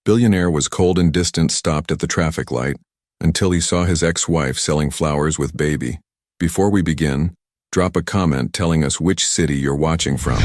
Billionaire was cold and distant, stopped at the traffic light, until he saw his ex-wife selling flowers with baby. Before we begin, drop a comment telling us which city you're watching from.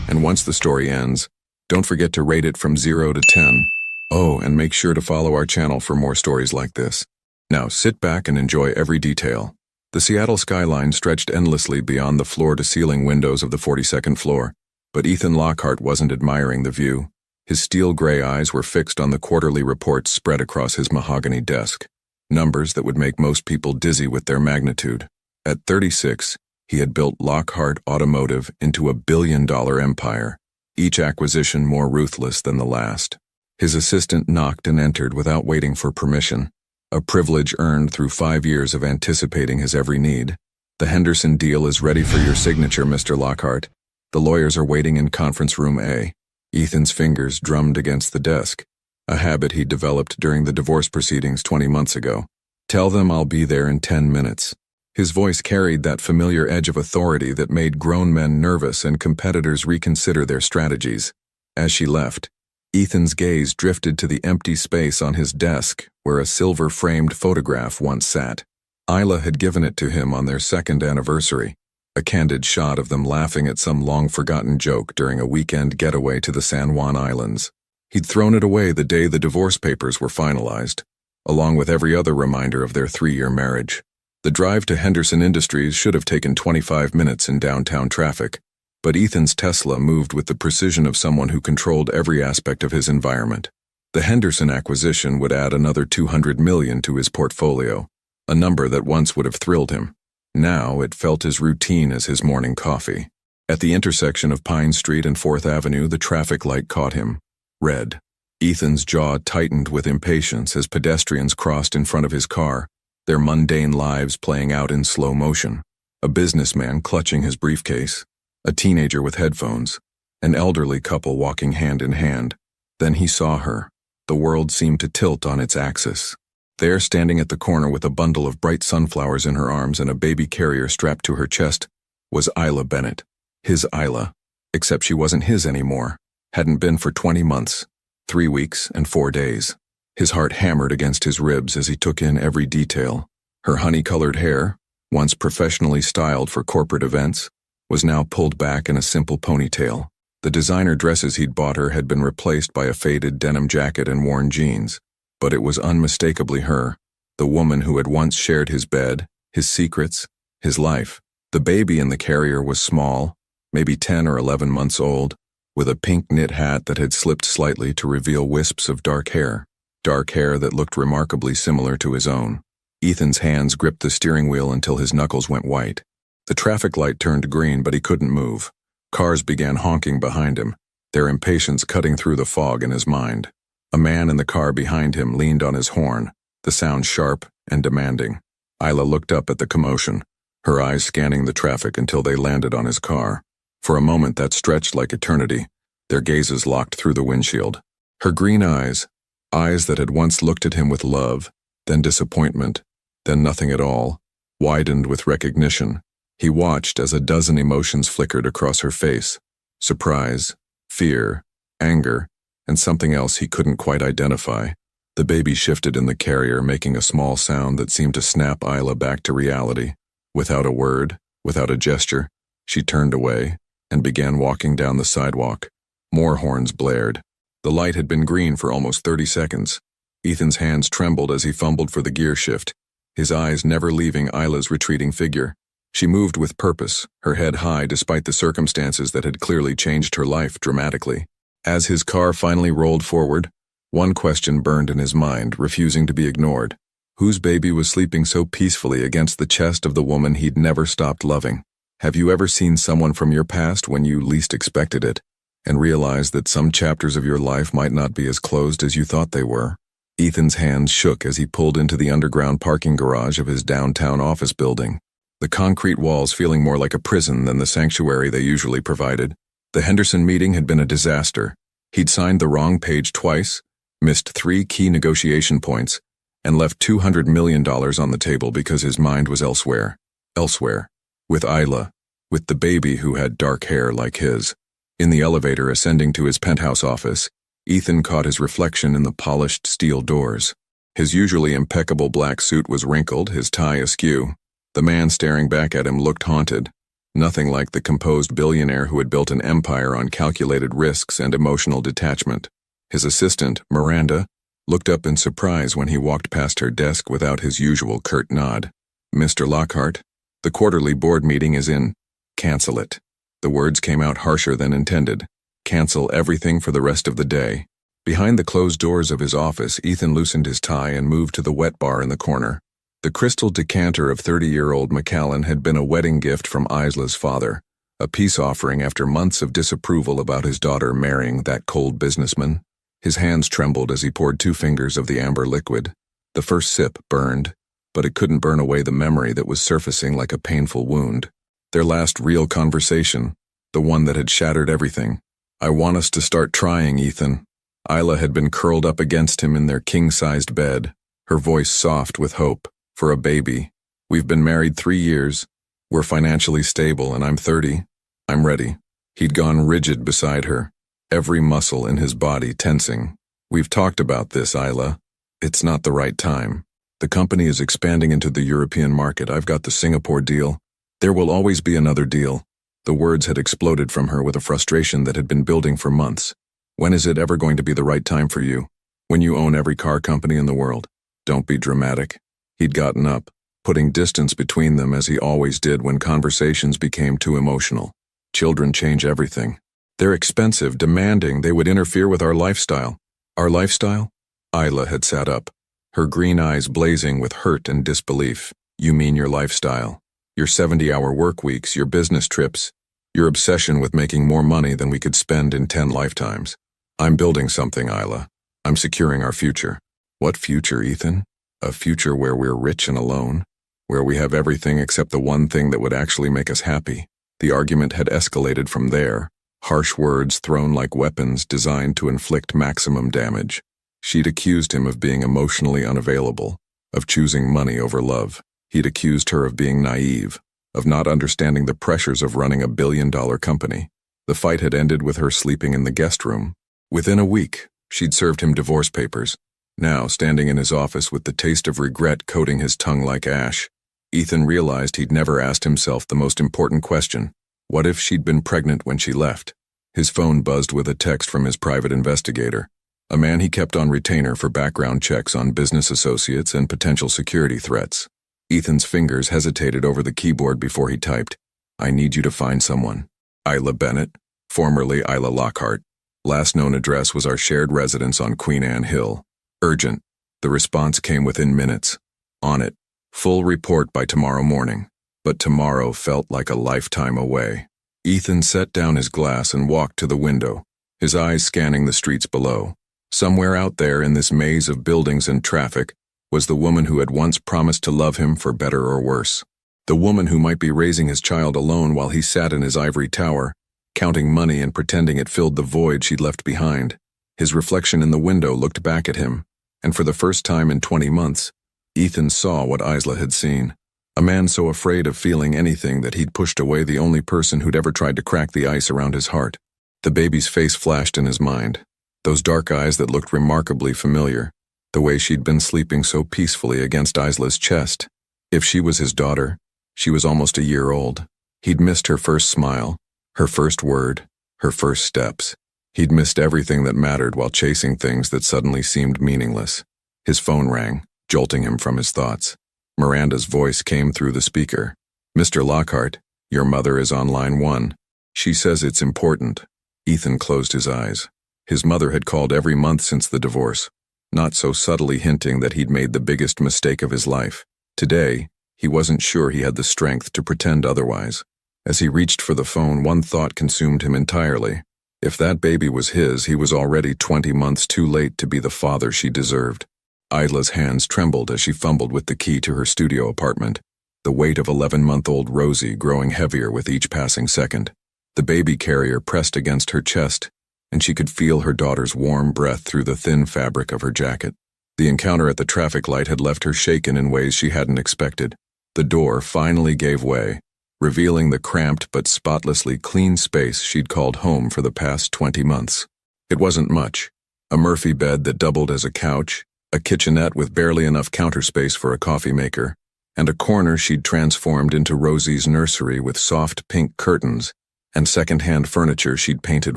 And once the story ends, don't forget to rate it from 0 to 10. Oh, and make sure to follow our channel for more stories like this. Now sit back and enjoy every detail. The Seattle skyline stretched endlessly beyond the floor-to-ceiling windows of the 42nd floor, but Ethan Lockhart wasn't admiring the view. His steel-gray eyes were fixed on the quarterly reports spread across his mahogany desk, numbers that would make most people dizzy with their magnitude. At 36, he had built Lockhart Automotive into a billion-dollar empire, each acquisition more ruthless than the last. His assistant knocked and entered without waiting for permission, a privilege earned through 5 years of anticipating his every need. "The Henderson deal is ready for your signature, Mr. Lockhart. The lawyers are waiting in conference room A." Ethan's fingers drummed against the desk, a habit he'd developed during the divorce proceedings 20 months ago. "Tell them I'll be there in 10 minutes. His voice carried that familiar edge of authority that made grown men nervous and competitors reconsider their strategies. As she left, Ethan's gaze drifted to the empty space on his desk where a silver-framed photograph once sat. Isla had given it to him on their 2nd anniversary, a candid shot of them laughing at some long-forgotten joke during a weekend getaway to the San Juan Islands. He'd thrown it away the day the divorce papers were finalized, along with every other reminder of their 3-year marriage. The drive to Henderson Industries should have taken 25 minutes in downtown traffic, but Ethan's Tesla moved with the precision of someone who controlled every aspect of his environment. The Henderson acquisition would add another $200 million to his portfolio, a number that once would have thrilled him. Now it felt as routine as his morning coffee. At the intersection of Pine Street and 4th Avenue, the traffic light caught him. Red. Ethan's jaw tightened with impatience as pedestrians crossed in front of his car, their mundane lives playing out in slow motion. A businessman clutching his briefcase, a teenager with headphones, an elderly couple walking hand in hand. Then he saw her. The world seemed to tilt on its axis. There, standing at the corner with a bundle of bright sunflowers in her arms and a baby carrier strapped to her chest, was Isla Bennett. His Isla. Except she wasn't his anymore. Hadn't been for 20 months, 3 weeks and 4 days. His heart hammered against his ribs as he took in every detail. Her honey-colored hair, once professionally styled for corporate events, was now pulled back in a simple ponytail. The designer dresses he'd bought her had been replaced by a faded denim jacket and worn jeans. But it was unmistakably her, the woman who had once shared his bed, his secrets, his life. The baby in the carrier was small, maybe 10 or 11 months old, with a pink knit hat that had slipped slightly to reveal wisps of dark hair that looked remarkably similar to his own. Ethan's hands gripped the steering wheel until his knuckles went white. The traffic light turned green, but he couldn't move. Cars began honking behind him, their impatience cutting through the fog in his mind. A man in the car behind him leaned on his horn, the sound sharp and demanding. Isla looked up at the commotion, her eyes scanning the traffic until they landed on his car. For a moment that stretched like eternity, their gazes locked through the windshield. Her green eyes that had once looked at him with love, then disappointment, then nothing at all, widened with recognition. He watched as a dozen emotions flickered across her face: surprise, fear, anger, and something else he couldn't quite identify. The baby shifted in the carrier, making a small sound that seemed to snap Isla back to reality. Without a word, without a gesture, she turned away and began walking down the sidewalk. More horns blared. The light had been green for almost 30 seconds. Ethan's hands trembled as he fumbled for the gear shift, his eyes never leaving Isla's retreating figure. She moved with purpose, her head high despite the circumstances that had clearly changed her life dramatically. As his car finally rolled forward, one question burned in his mind, refusing to be ignored. Whose baby was sleeping so peacefully against the chest of the woman he'd never stopped loving? Have you ever seen someone from your past when you least expected it, and realized that some chapters of your life might not be as closed as you thought they were? Ethan's hands shook as he pulled into the underground parking garage of his downtown office building, the concrete walls feeling more like a prison than the sanctuary they usually provided. The Henderson meeting had been a disaster. He'd signed the wrong page twice, missed 3 key negotiation points, and left $200 million on the table because his mind was elsewhere. Elsewhere. With Isla. With the baby who had dark hair like his. In the elevator ascending to his penthouse office, Ethan caught his reflection in the polished steel doors. His usually impeccable black suit was wrinkled, his tie askew. The man staring back at him looked haunted, nothing like the composed billionaire who had built an empire on calculated risks and emotional detachment. His assistant, Miranda, looked up in surprise when he walked past her desk without his usual curt nod. "Mr. Lockhart, the quarterly board meeting is in. Cancel it." The words came out harsher than intended. Cancel everything for the rest of the day. Behind the closed doors of his office, Ethan loosened his tie and moved to the wet bar in the corner. The crystal decanter of 30-year-old Macallan had been a wedding gift from Isla's father, a peace offering after months of disapproval about his daughter marrying that cold businessman. His hands trembled as he poured 2 fingers of the amber liquid. The first sip burned, but it couldn't burn away the memory that was surfacing like a painful wound. Their last real conversation, the one that had shattered everything. "I want us to start trying, Ethan." Isla had been curled up against him in their king-sized bed, her voice soft with hope. "For a baby. We've been married 3 years. We're financially stable and I'm 30. I'm ready." He'd gone rigid beside her, every muscle in his body tensing. "We've talked about this, Isla. It's not the right time. The company is expanding into the European market. I've got the Singapore deal. There will always be another deal." The words had exploded from her with a frustration that had been building for months. "When is it ever going to be the right time for you? When you own every car company in the world? Don't be dramatic." He'd gotten up, putting distance between them as he always did when conversations became too emotional. "Children change everything. They're expensive, demanding, they would interfere with our lifestyle." "Our lifestyle?" Isla had sat up, her green eyes blazing with hurt and disbelief. "You mean your lifestyle. Your 70-hour work weeks, your business trips, your obsession with making more money than we could spend in 10 lifetimes. I'm building something, Isla. I'm securing our future." "What future, Ethan?" "A future where we're rich and alone, where we have everything except the one thing that would actually make us happy." The argument had escalated from there, harsh words thrown like weapons designed to inflict maximum damage. She'd accused him of being emotionally unavailable, of choosing money over love. He'd accused her of being naive, of not understanding the pressures of running a billion-dollar company. The fight had ended with her sleeping in the guest room. Within a week, she'd served him divorce papers. Now, standing in his office with the taste of regret coating his tongue like ash, Ethan realized he'd never asked himself the most important question. What if she'd been pregnant when she left? His phone buzzed with a text from his private investigator, a man he kept on retainer for background checks on business associates and potential security threats. Ethan's fingers hesitated over the keyboard before he typed, "I need you to find someone. Isla Bennett, formerly Isla Lockhart. Last known address was our shared residence on Queen Anne Hill. Urgent." The response came within minutes. On it, "Full report by tomorrow morning." But tomorrow felt like a lifetime away. Ethan set down his glass and walked to the window, his eyes scanning the streets below. Somewhere out there in this maze of buildings and traffic was the woman who had once promised to love him for better or worse. The woman who might be raising his child alone while he sat in his ivory tower, counting money and pretending it filled the void she'd left behind. His reflection in the window looked back at him, and for the first time in 20 months, Ethan saw what Isla had seen. A man so afraid of feeling anything that he'd pushed away the only person who'd ever tried to crack the ice around his heart. The baby's face flashed in his mind. Those dark eyes that looked remarkably familiar, the way she'd been sleeping so peacefully against Isla's chest. If she was his daughter, she was almost a year old. He'd missed her first smile, her first word, her first steps. He'd missed everything that mattered while chasing things that suddenly seemed meaningless. His phone rang, jolting him from his thoughts. Miranda's voice came through the speaker. "Mr. Lockhart, your mother is on line 1. She says it's important." Ethan closed his eyes. His mother had called every month since the divorce, not so subtly hinting that he'd made the biggest mistake of his life. Today, he wasn't sure he had the strength to pretend otherwise. As he reached for the phone, one thought consumed him entirely. If that baby was his, he was already 20 months too late to be the father she deserved. Isla's hands trembled as she fumbled with the key to her studio apartment, the weight of 11-month-old Rosie growing heavier with each passing second. The baby carrier pressed against her chest, and she could feel her daughter's warm breath through the thin fabric of her jacket. The encounter at the traffic light had left her shaken in ways she hadn't expected. The door finally gave way, revealing the cramped but spotlessly clean space she'd called home for the past 20 months. It wasn't much, A Murphy bed that doubled as a couch, a kitchenette with barely enough counter space for a coffee maker, and a corner she'd transformed into Rosie's nursery with soft pink curtains and second-hand furniture she'd painted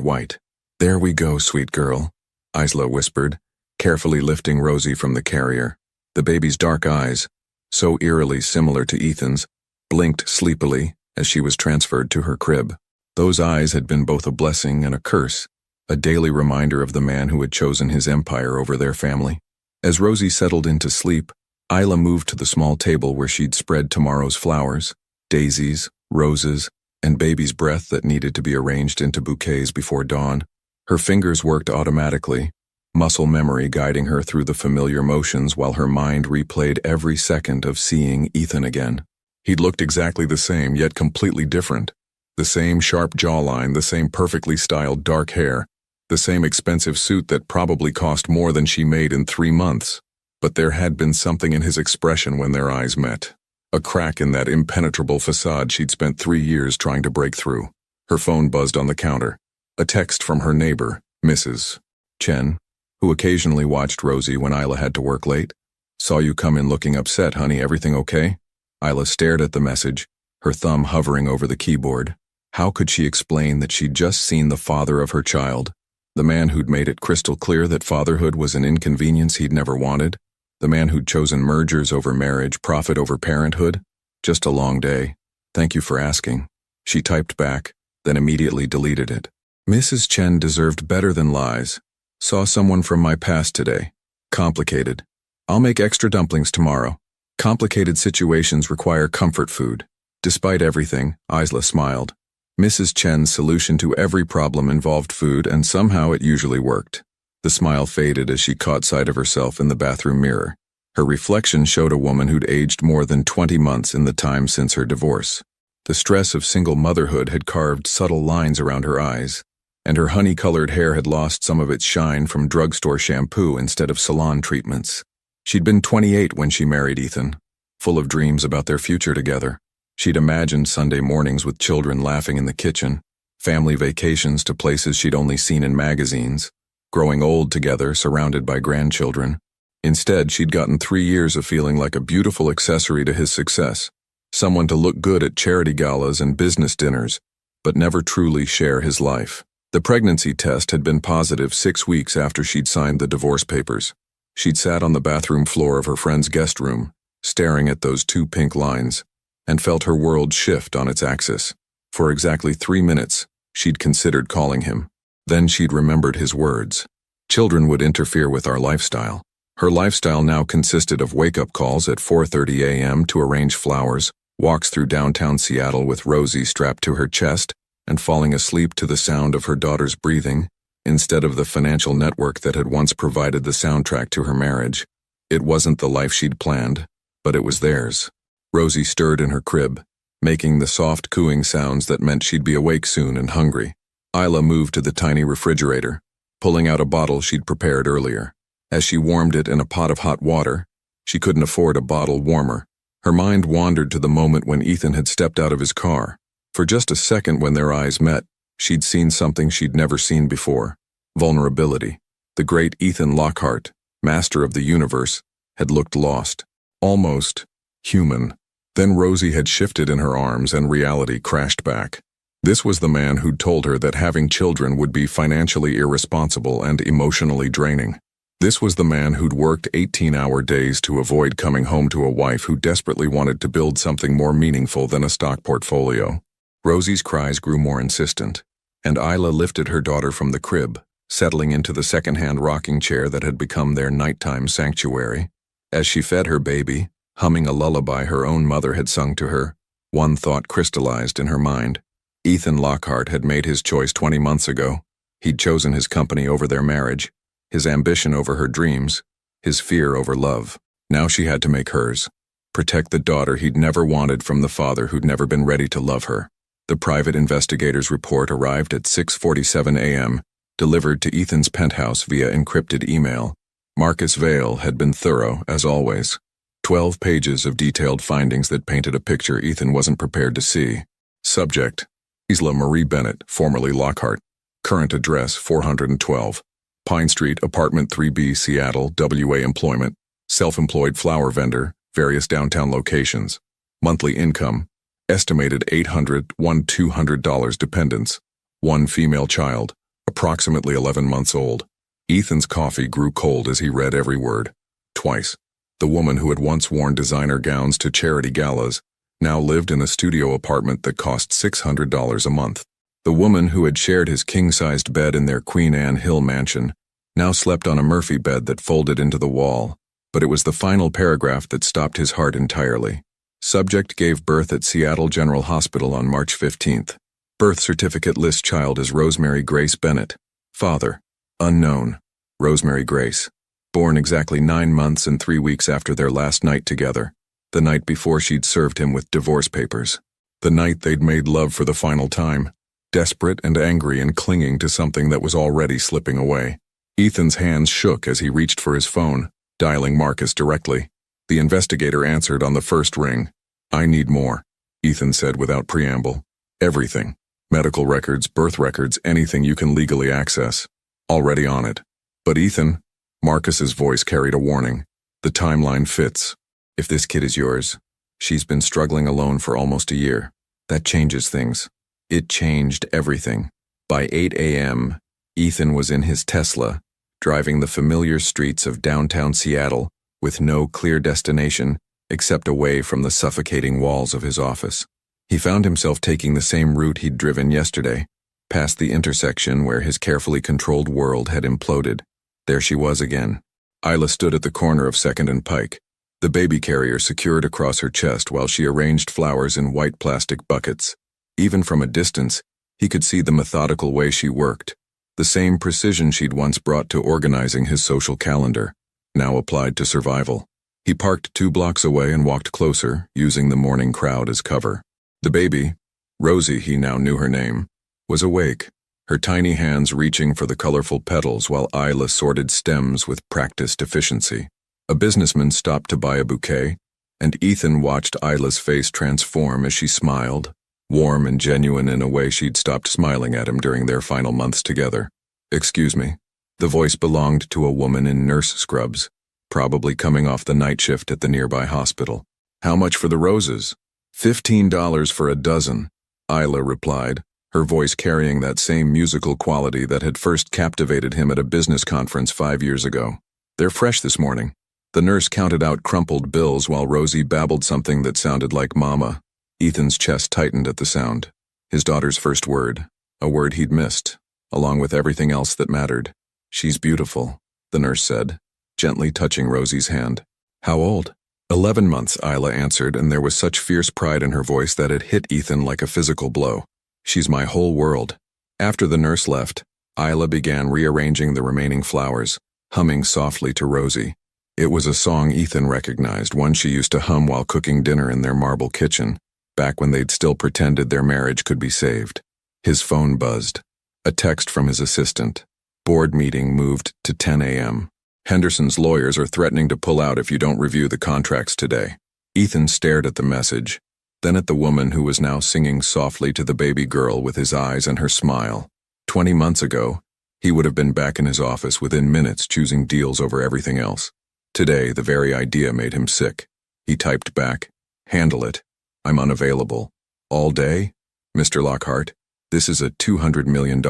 white. "There we go, sweet girl," Isla whispered, carefully lifting Rosie from the carrier. The baby's dark eyes, so eerily similar to Ethan's, blinked sleepily as she was transferred to her crib. Those eyes had been both a blessing and a curse, a daily reminder of the man who had chosen his empire over their family. As Rosie settled into sleep, Isla moved to the small table where she'd spread tomorrow's flowers, daisies, roses, and baby's breath that needed to be arranged into bouquets before dawn. Her fingers worked automatically, muscle memory guiding her through the familiar motions while her mind replayed every second of seeing Ethan again. He'd looked exactly the same, yet completely different. The same sharp jawline, the same perfectly styled dark hair, the same expensive suit that probably cost more than she made in 3 months. But there had been something in his expression when their eyes met. A crack in that impenetrable facade she'd spent 3 years trying to break through. Her phone buzzed on the counter. A text from her neighbor, Mrs. Chen, who occasionally watched Rosie when Isla had to work late. "Saw you come in looking upset, honey. Everything okay?" Isla stared at the message, her thumb hovering over the keyboard. How could she explain that she'd just seen the father of her child? The man who'd made it crystal clear that fatherhood was an inconvenience he'd never wanted? The man who'd chosen mergers over marriage, profit over parenthood? Just a long day. "Thank you for asking." She typed back, then immediately deleted it. Mrs. Chen deserved better than lies. "Saw someone from my past today. Complicated. I'll make extra dumplings tomorrow. Complicated situations require comfort food." Despite everything, Isla smiled. Mrs. Chen's solution to every problem involved food, and somehow it usually worked. The smile faded as she caught sight of herself in the bathroom mirror. Her reflection showed a woman who'd aged more than 20 months in the time since her divorce. The stress of single motherhood had carved subtle lines around her eyes, and her honey-colored hair had lost some of its shine from drugstore shampoo instead of salon treatments. She'd been 28 when she married Ethan, full of dreams about their future together. She'd imagined Sunday mornings with children laughing in the kitchen, family vacations to places she'd only seen in magazines, growing old together surrounded by grandchildren. Instead, she'd gotten 3 years of feeling like a beautiful accessory to his success, someone to look good at charity galas and business dinners, but never truly share his life. The pregnancy test had been positive 6 weeks after she'd signed the divorce papers. She'd sat on the bathroom floor of her friend's guest room, staring at those 2 pink lines, and felt her world shift on its axis. For exactly 3 minutes, she'd considered calling him. Then she'd remembered his words. Children would interfere with our lifestyle. Her lifestyle now consisted of wake-up calls at 4:30 a.m. to arrange flowers, walks through downtown Seattle with Rosie strapped to her chest, and falling asleep to the sound of her daughter's breathing, instead of the financial network that had once provided the soundtrack to her marriage. It wasn't the life she'd planned, but it was theirs. Rosie stirred in her crib, making the soft cooing sounds that meant she'd be awake soon and hungry. Isla moved to the tiny refrigerator, pulling out a bottle she'd prepared earlier. As she warmed it in a pot of hot water, she couldn't afford a bottle warmer. Her mind wandered to the moment when Ethan had stepped out of his car. For just a second when their eyes met, she'd seen something she'd never seen before. Vulnerability. The great Ethan Lockhart, master of the universe, had looked lost. Almost human. Then Rosie had shifted in her arms and reality crashed back. This was the man who'd told her that having children would be financially irresponsible and emotionally draining. This was the man who'd worked 18-hour days to avoid coming home to a wife who desperately wanted to build something more meaningful than a stock portfolio. Rosie's cries grew more insistent, and Isla lifted her daughter from the crib, settling into the second-hand rocking chair that had become their nighttime sanctuary. As she fed her baby, humming a lullaby her own mother had sung to her, one thought crystallized in her mind. Ethan Lockhart had made his choice 20 months ago. He'd chosen his company over their marriage, his ambition over her dreams, his fear over love. Now she had to make hers. Protect the daughter he'd never wanted from the father who'd never been ready to love her. The private investigator's report arrived at 6:47 a.m., delivered to Ethan's penthouse via encrypted email. Marcus Vale had been thorough, as always. 12 pages of detailed findings that painted a picture Ethan wasn't prepared to see. Subject: Isla Marie Bennett, formerly Lockhart. Current address: 412. Pine Street, Apartment 3B, Seattle, WA employment, self-employed flower vendor, various downtown locations. Monthly income, estimated $200 dependents. One female child, approximately 11 months old. Ethan's coffee grew cold as he read every word. Twice. The woman who had once worn designer gowns to charity galas now lived in a studio apartment that cost $600 a month. The woman who had shared his king-sized bed in their Queen Anne Hill mansion now slept on a Murphy bed that folded into the wall, but it was the final paragraph that stopped his heart entirely. Subject gave birth at Seattle General Hospital on March 15th. Birth certificate lists child as Rosemary Grace Bennett. Father, unknown. Rosemary Grace. Born exactly 9 months and 3 weeks after their last night together. The night before she'd served him with divorce papers. The night they'd made love for the final time. Desperate and angry and clinging to something that was already slipping away. Ethan's hands shook as he reached for his phone, dialing Marcus directly. The investigator answered on the first ring. I need more, Ethan said without preamble. Everything. Medical records, birth records, anything you can legally access. Already on it. But Ethan, Marcus's voice carried a warning. The timeline fits. If this kid is yours, she's been struggling alone for almost a year. That changes things. It changed everything. By 8 a.m., Ethan was in his Tesla, driving the familiar streets of downtown Seattle with no clear destination except away from the suffocating walls of his office. He found himself taking the same route he'd driven yesterday, past the intersection where his carefully controlled world had imploded. There she was again. Isla stood at the corner of 2nd and Pike, the baby carrier secured across her chest while she arranged flowers in white plastic buckets. Even from a distance, he could see the methodical way she worked, the same precision she'd once brought to organizing his social calendar, now applied to survival. He parked 2 blocks away and walked closer, using the morning crowd as cover. The baby, Rosie, he now knew her name, was awake, her tiny hands reaching for the colorful petals while Isla sorted stems with practiced efficiency. A businessman stopped to buy a bouquet, and Ethan watched Isla's face transform as she smiled, warm and genuine in a way she'd stopped smiling at him during their final months together. Excuse me. The voice belonged to a woman in nurse scrubs, probably coming off the night shift at the nearby hospital. How much for the roses? $15 for a dozen, Isla replied, her voice carrying that same musical quality that had first captivated him at a business conference 5 years ago. They're fresh this morning. The nurse counted out crumpled bills while Rosie babbled something that sounded like mama. Ethan's chest tightened at the sound. His daughter's first word, a word he'd missed, along with everything else that mattered. She's beautiful, the nurse said, gently touching Rosie's hand. How old? 11 months, Isla answered, and there was such fierce pride in her voice that it hit Ethan like a physical blow. She's my whole world. After the nurse left, Isla began rearranging the remaining flowers, humming softly to Rosie. It was a song Ethan recognized, one she used to hum while cooking dinner in their marble kitchen, back when they'd still pretended their marriage could be saved. His phone buzzed. A text from his assistant. Board meeting moved to 10 a.m. Henderson's lawyers are threatening to pull out if you don't review the contracts today. Ethan stared at the message, then at the woman who was now singing softly to the baby girl with his eyes and her smile. 20 months ago, he would have been back in his office within minutes choosing deals over everything else. Today, the very idea made him sick. He typed back, "Handle it. I'm unavailable. All day? Mr. Lockhart, this is a $200 million.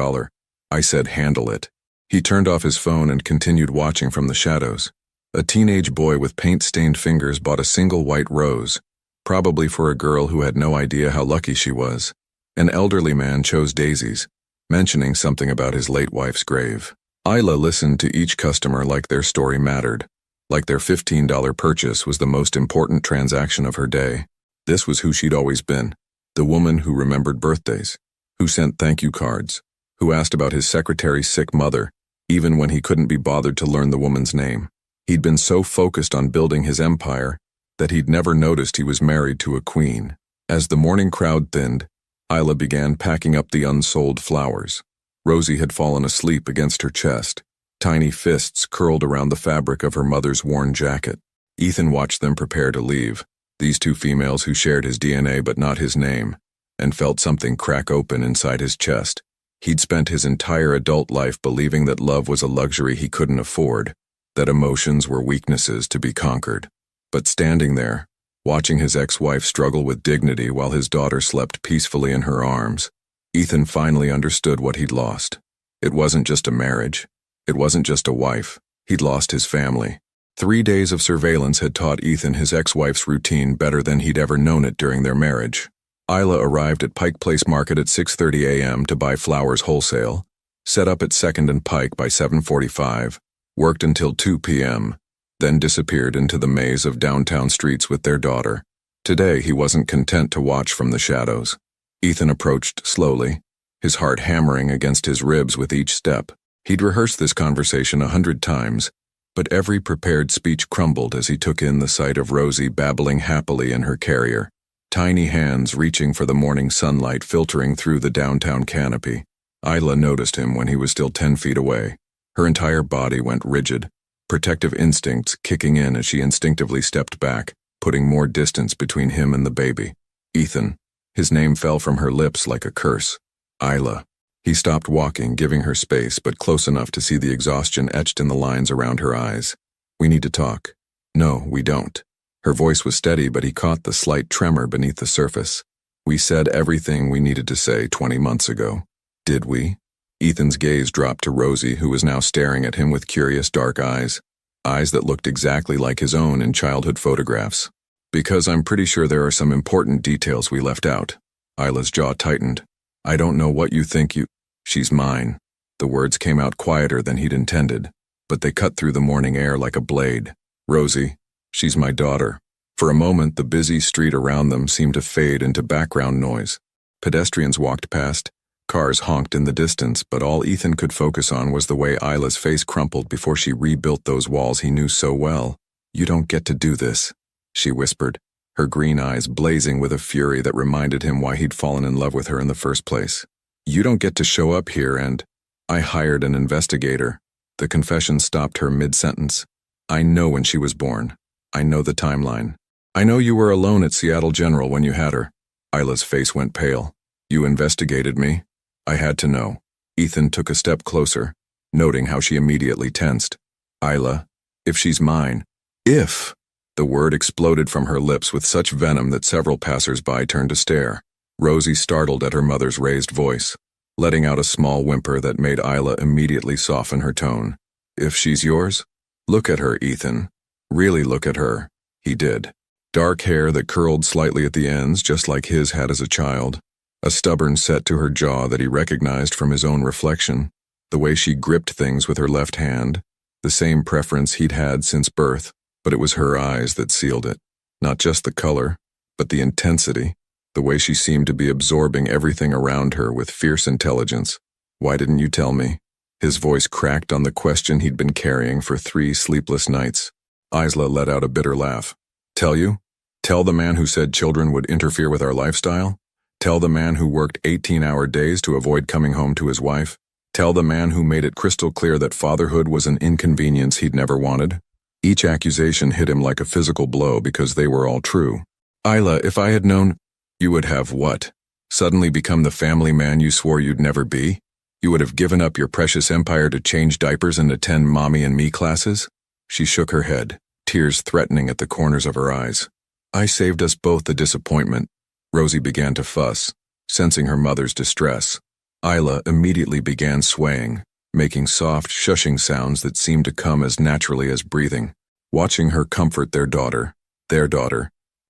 I said handle it." He turned off his phone and continued watching from the shadows. A teenage boy with paint-stained fingers bought a single white rose, probably for a girl who had no idea how lucky she was. An elderly man chose daisies, mentioning something about his late wife's grave. Isla listened to each customer like their story mattered, like their $15 purchase was the most important transaction of her day. This was who she'd always been, the woman who remembered birthdays, who sent thank you cards, who asked about his secretary's sick mother, even when he couldn't be bothered to learn the woman's name. He'd been so focused on building his empire that he'd never noticed he was married to a queen. As the morning crowd thinned, Isla began packing up the unsold flowers. Rosie had fallen asleep against her chest, tiny fists curled around the fabric of her mother's worn jacket. Ethan watched them prepare to leave, these two females who shared his DNA but not his name, and felt something crack open inside his chest. He'd spent his entire adult life believing that love was a luxury he couldn't afford, that emotions were weaknesses to be conquered. But standing there, watching his ex-wife struggle with dignity while his daughter slept peacefully in her arms, Ethan finally understood what he'd lost. It wasn't just a marriage. It wasn't just a wife. He'd lost his family. 3 days of surveillance had taught Ethan his ex-wife's routine better than he'd ever known it during their marriage. Isla arrived at Pike Place Market at 6:30 a.m. to buy flowers wholesale, set up at 2nd and Pike by 7:45, worked until 2 p.m., then disappeared into the maze of downtown streets with their daughter. Today, he wasn't content to watch from the shadows. Ethan approached slowly, his heart hammering against his ribs with each step. He'd rehearsed this conversation 100 times, but every prepared speech crumbled as he took in the sight of Rosie babbling happily in her carrier, tiny hands reaching for the morning sunlight filtering through the downtown canopy. Isla noticed him when he was still 10 feet away. Her entire body went rigid, protective instincts kicking in as she instinctively stepped back, putting more distance between him and the baby. Ethan. His name fell from her lips like a curse. Isla. He stopped walking, giving her space, but close enough to see the exhaustion etched in the lines around her eyes. We need to talk. No, we don't. Her voice was steady, but he caught the slight tremor beneath the surface. We said everything we needed to say 20 months ago. Did we? Ethan's gaze dropped to Rosie, who was now staring at him with curious dark eyes that looked exactly like his own in childhood photographs. Because I'm pretty sure there are some important details we left out. Isla's jaw tightened. I don't know what you think you... She's mine. The words came out quieter than he'd intended, but they cut through the morning air like a blade. Rosie, she's my daughter. For a moment, the busy street around them seemed to fade into background noise. Pedestrians walked past, cars honked in the distance, but all Ethan could focus on was the way Isla's face crumpled before she rebuilt those walls he knew so well. You don't get to do this, she whispered, her green eyes blazing with a fury that reminded him why he'd fallen in love with her in the first place. You don't get to show up here and... I hired an investigator. The confession stopped her mid-sentence. I know when she was born. I know the timeline. I know you were alone at Seattle General when you had her. Isla's face went pale. You investigated me? I had to know. Ethan took a step closer, noting how she immediately tensed. Isla, if she's mine... If... The word exploded from her lips with such venom that several passers-by turned to stare. Rosie startled at her mother's raised voice, letting out a small whimper that made Isla immediately soften her tone. If she's yours? Look at her, Ethan. Really look at her. He did. Dark hair that curled slightly at the ends, just like his had as a child. A stubborn set to her jaw that he recognized from his own reflection. The way she gripped things with her left hand. The same preference he'd had since birth. But it was her eyes that sealed it. Not just the color, but the intensity, the way she seemed to be absorbing everything around her with fierce intelligence. Why didn't you tell me? His voice cracked on the question he'd been carrying for 3 sleepless nights. Isla let out a bitter laugh. Tell you? Tell the man who said children would interfere with our lifestyle? Tell the man who worked 18-hour days to avoid coming home to his wife? Tell the man who made it crystal clear that fatherhood was an inconvenience he'd never wanted? Each accusation hit him like a physical blow because they were all true. Isla, if I had known... You would have what? Suddenly become the family man you swore you'd never be? You would have given up your precious empire to change diapers and attend Mommy and Me classes? She shook her head, tears threatening at the corners of her eyes. I saved us both the disappointment. Rosie began to fuss, sensing her mother's distress. Isla immediately began swaying, making soft, shushing sounds that seemed to come as naturally as breathing. Watching her comfort their daughter,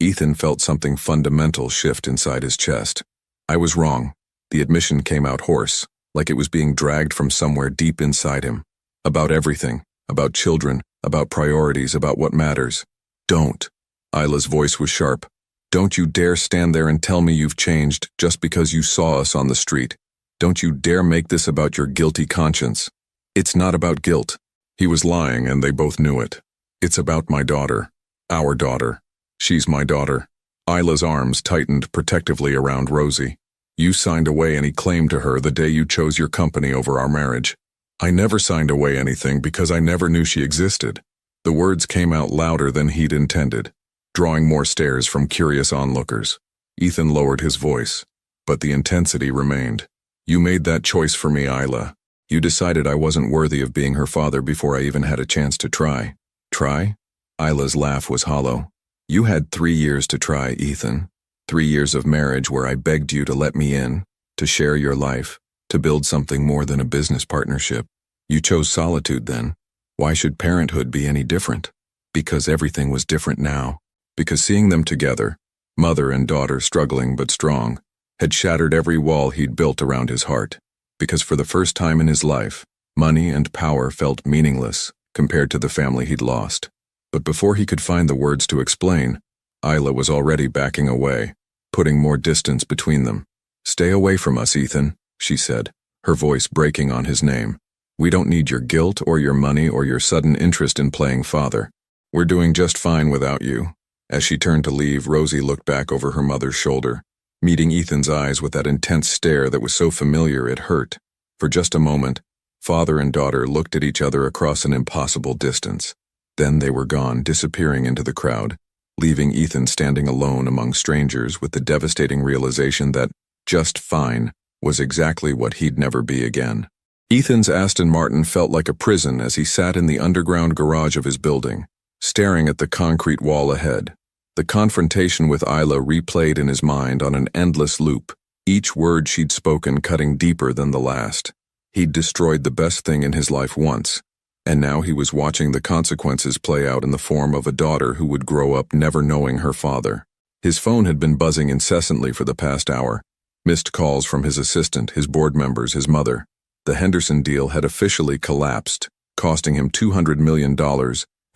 Ethan felt something fundamental shift inside his chest. I was wrong. The admission came out hoarse, like it was being dragged from somewhere deep inside him. About everything, about children, about priorities, about what matters. Don't. Isla's voice was sharp. Don't you dare stand there and tell me you've changed just because you saw us on the street. Don't you dare make this about your guilty conscience. It's not about guilt. He was lying and they both knew it. It's about my daughter. Our daughter. She's my daughter. Isla's arms tightened protectively around Rosie. You signed away any claim to her the day you chose your company over our marriage. I never signed away anything because I never knew she existed. The words came out louder than he'd intended, drawing more stares from curious onlookers. Ethan lowered his voice, but the intensity remained. You made that choice for me, Isla. You decided I wasn't worthy of being her father before I even had a chance to try. Try? Isla's laugh was hollow. You had 3 years to try, Ethan. 3 years of marriage where I begged you to let me in, to share your life, to build something more than a business partnership. You chose solitude then. Why should parenthood be any different? Because everything was different now. Because seeing them together, mother and daughter struggling but strong, had shattered every wall he'd built around his heart. Because for the first time in his life, money and power felt meaningless compared to the family he'd lost. But before he could find the words to explain, Isla was already backing away, putting more distance between them. Stay away from us, Ethan, she said, her voice breaking on his name. We don't need your guilt or your money or your sudden interest in playing father. We're doing just fine without you. As she turned to leave, Rosie looked back over her mother's shoulder, meeting Ethan's eyes with that intense stare that was so familiar it hurt. For just a moment, father and daughter looked at each other across an impossible distance. Then they were gone, disappearing into the crowd, leaving Ethan standing alone among strangers with the devastating realization that just fine was exactly what he'd never be again. Ethan's Aston Martin felt like a prison as he sat in the underground garage of his building, staring at the concrete wall ahead. The confrontation with Isla replayed in his mind on an endless loop, each word she'd spoken cutting deeper than the last. He'd destroyed the best thing in his life once, and now he was watching the consequences play out in the form of a daughter who would grow up never knowing her father. His phone had been buzzing incessantly for the past hour. Missed calls from his assistant, his board members, his mother. The Henderson deal had officially collapsed, costing him $200 million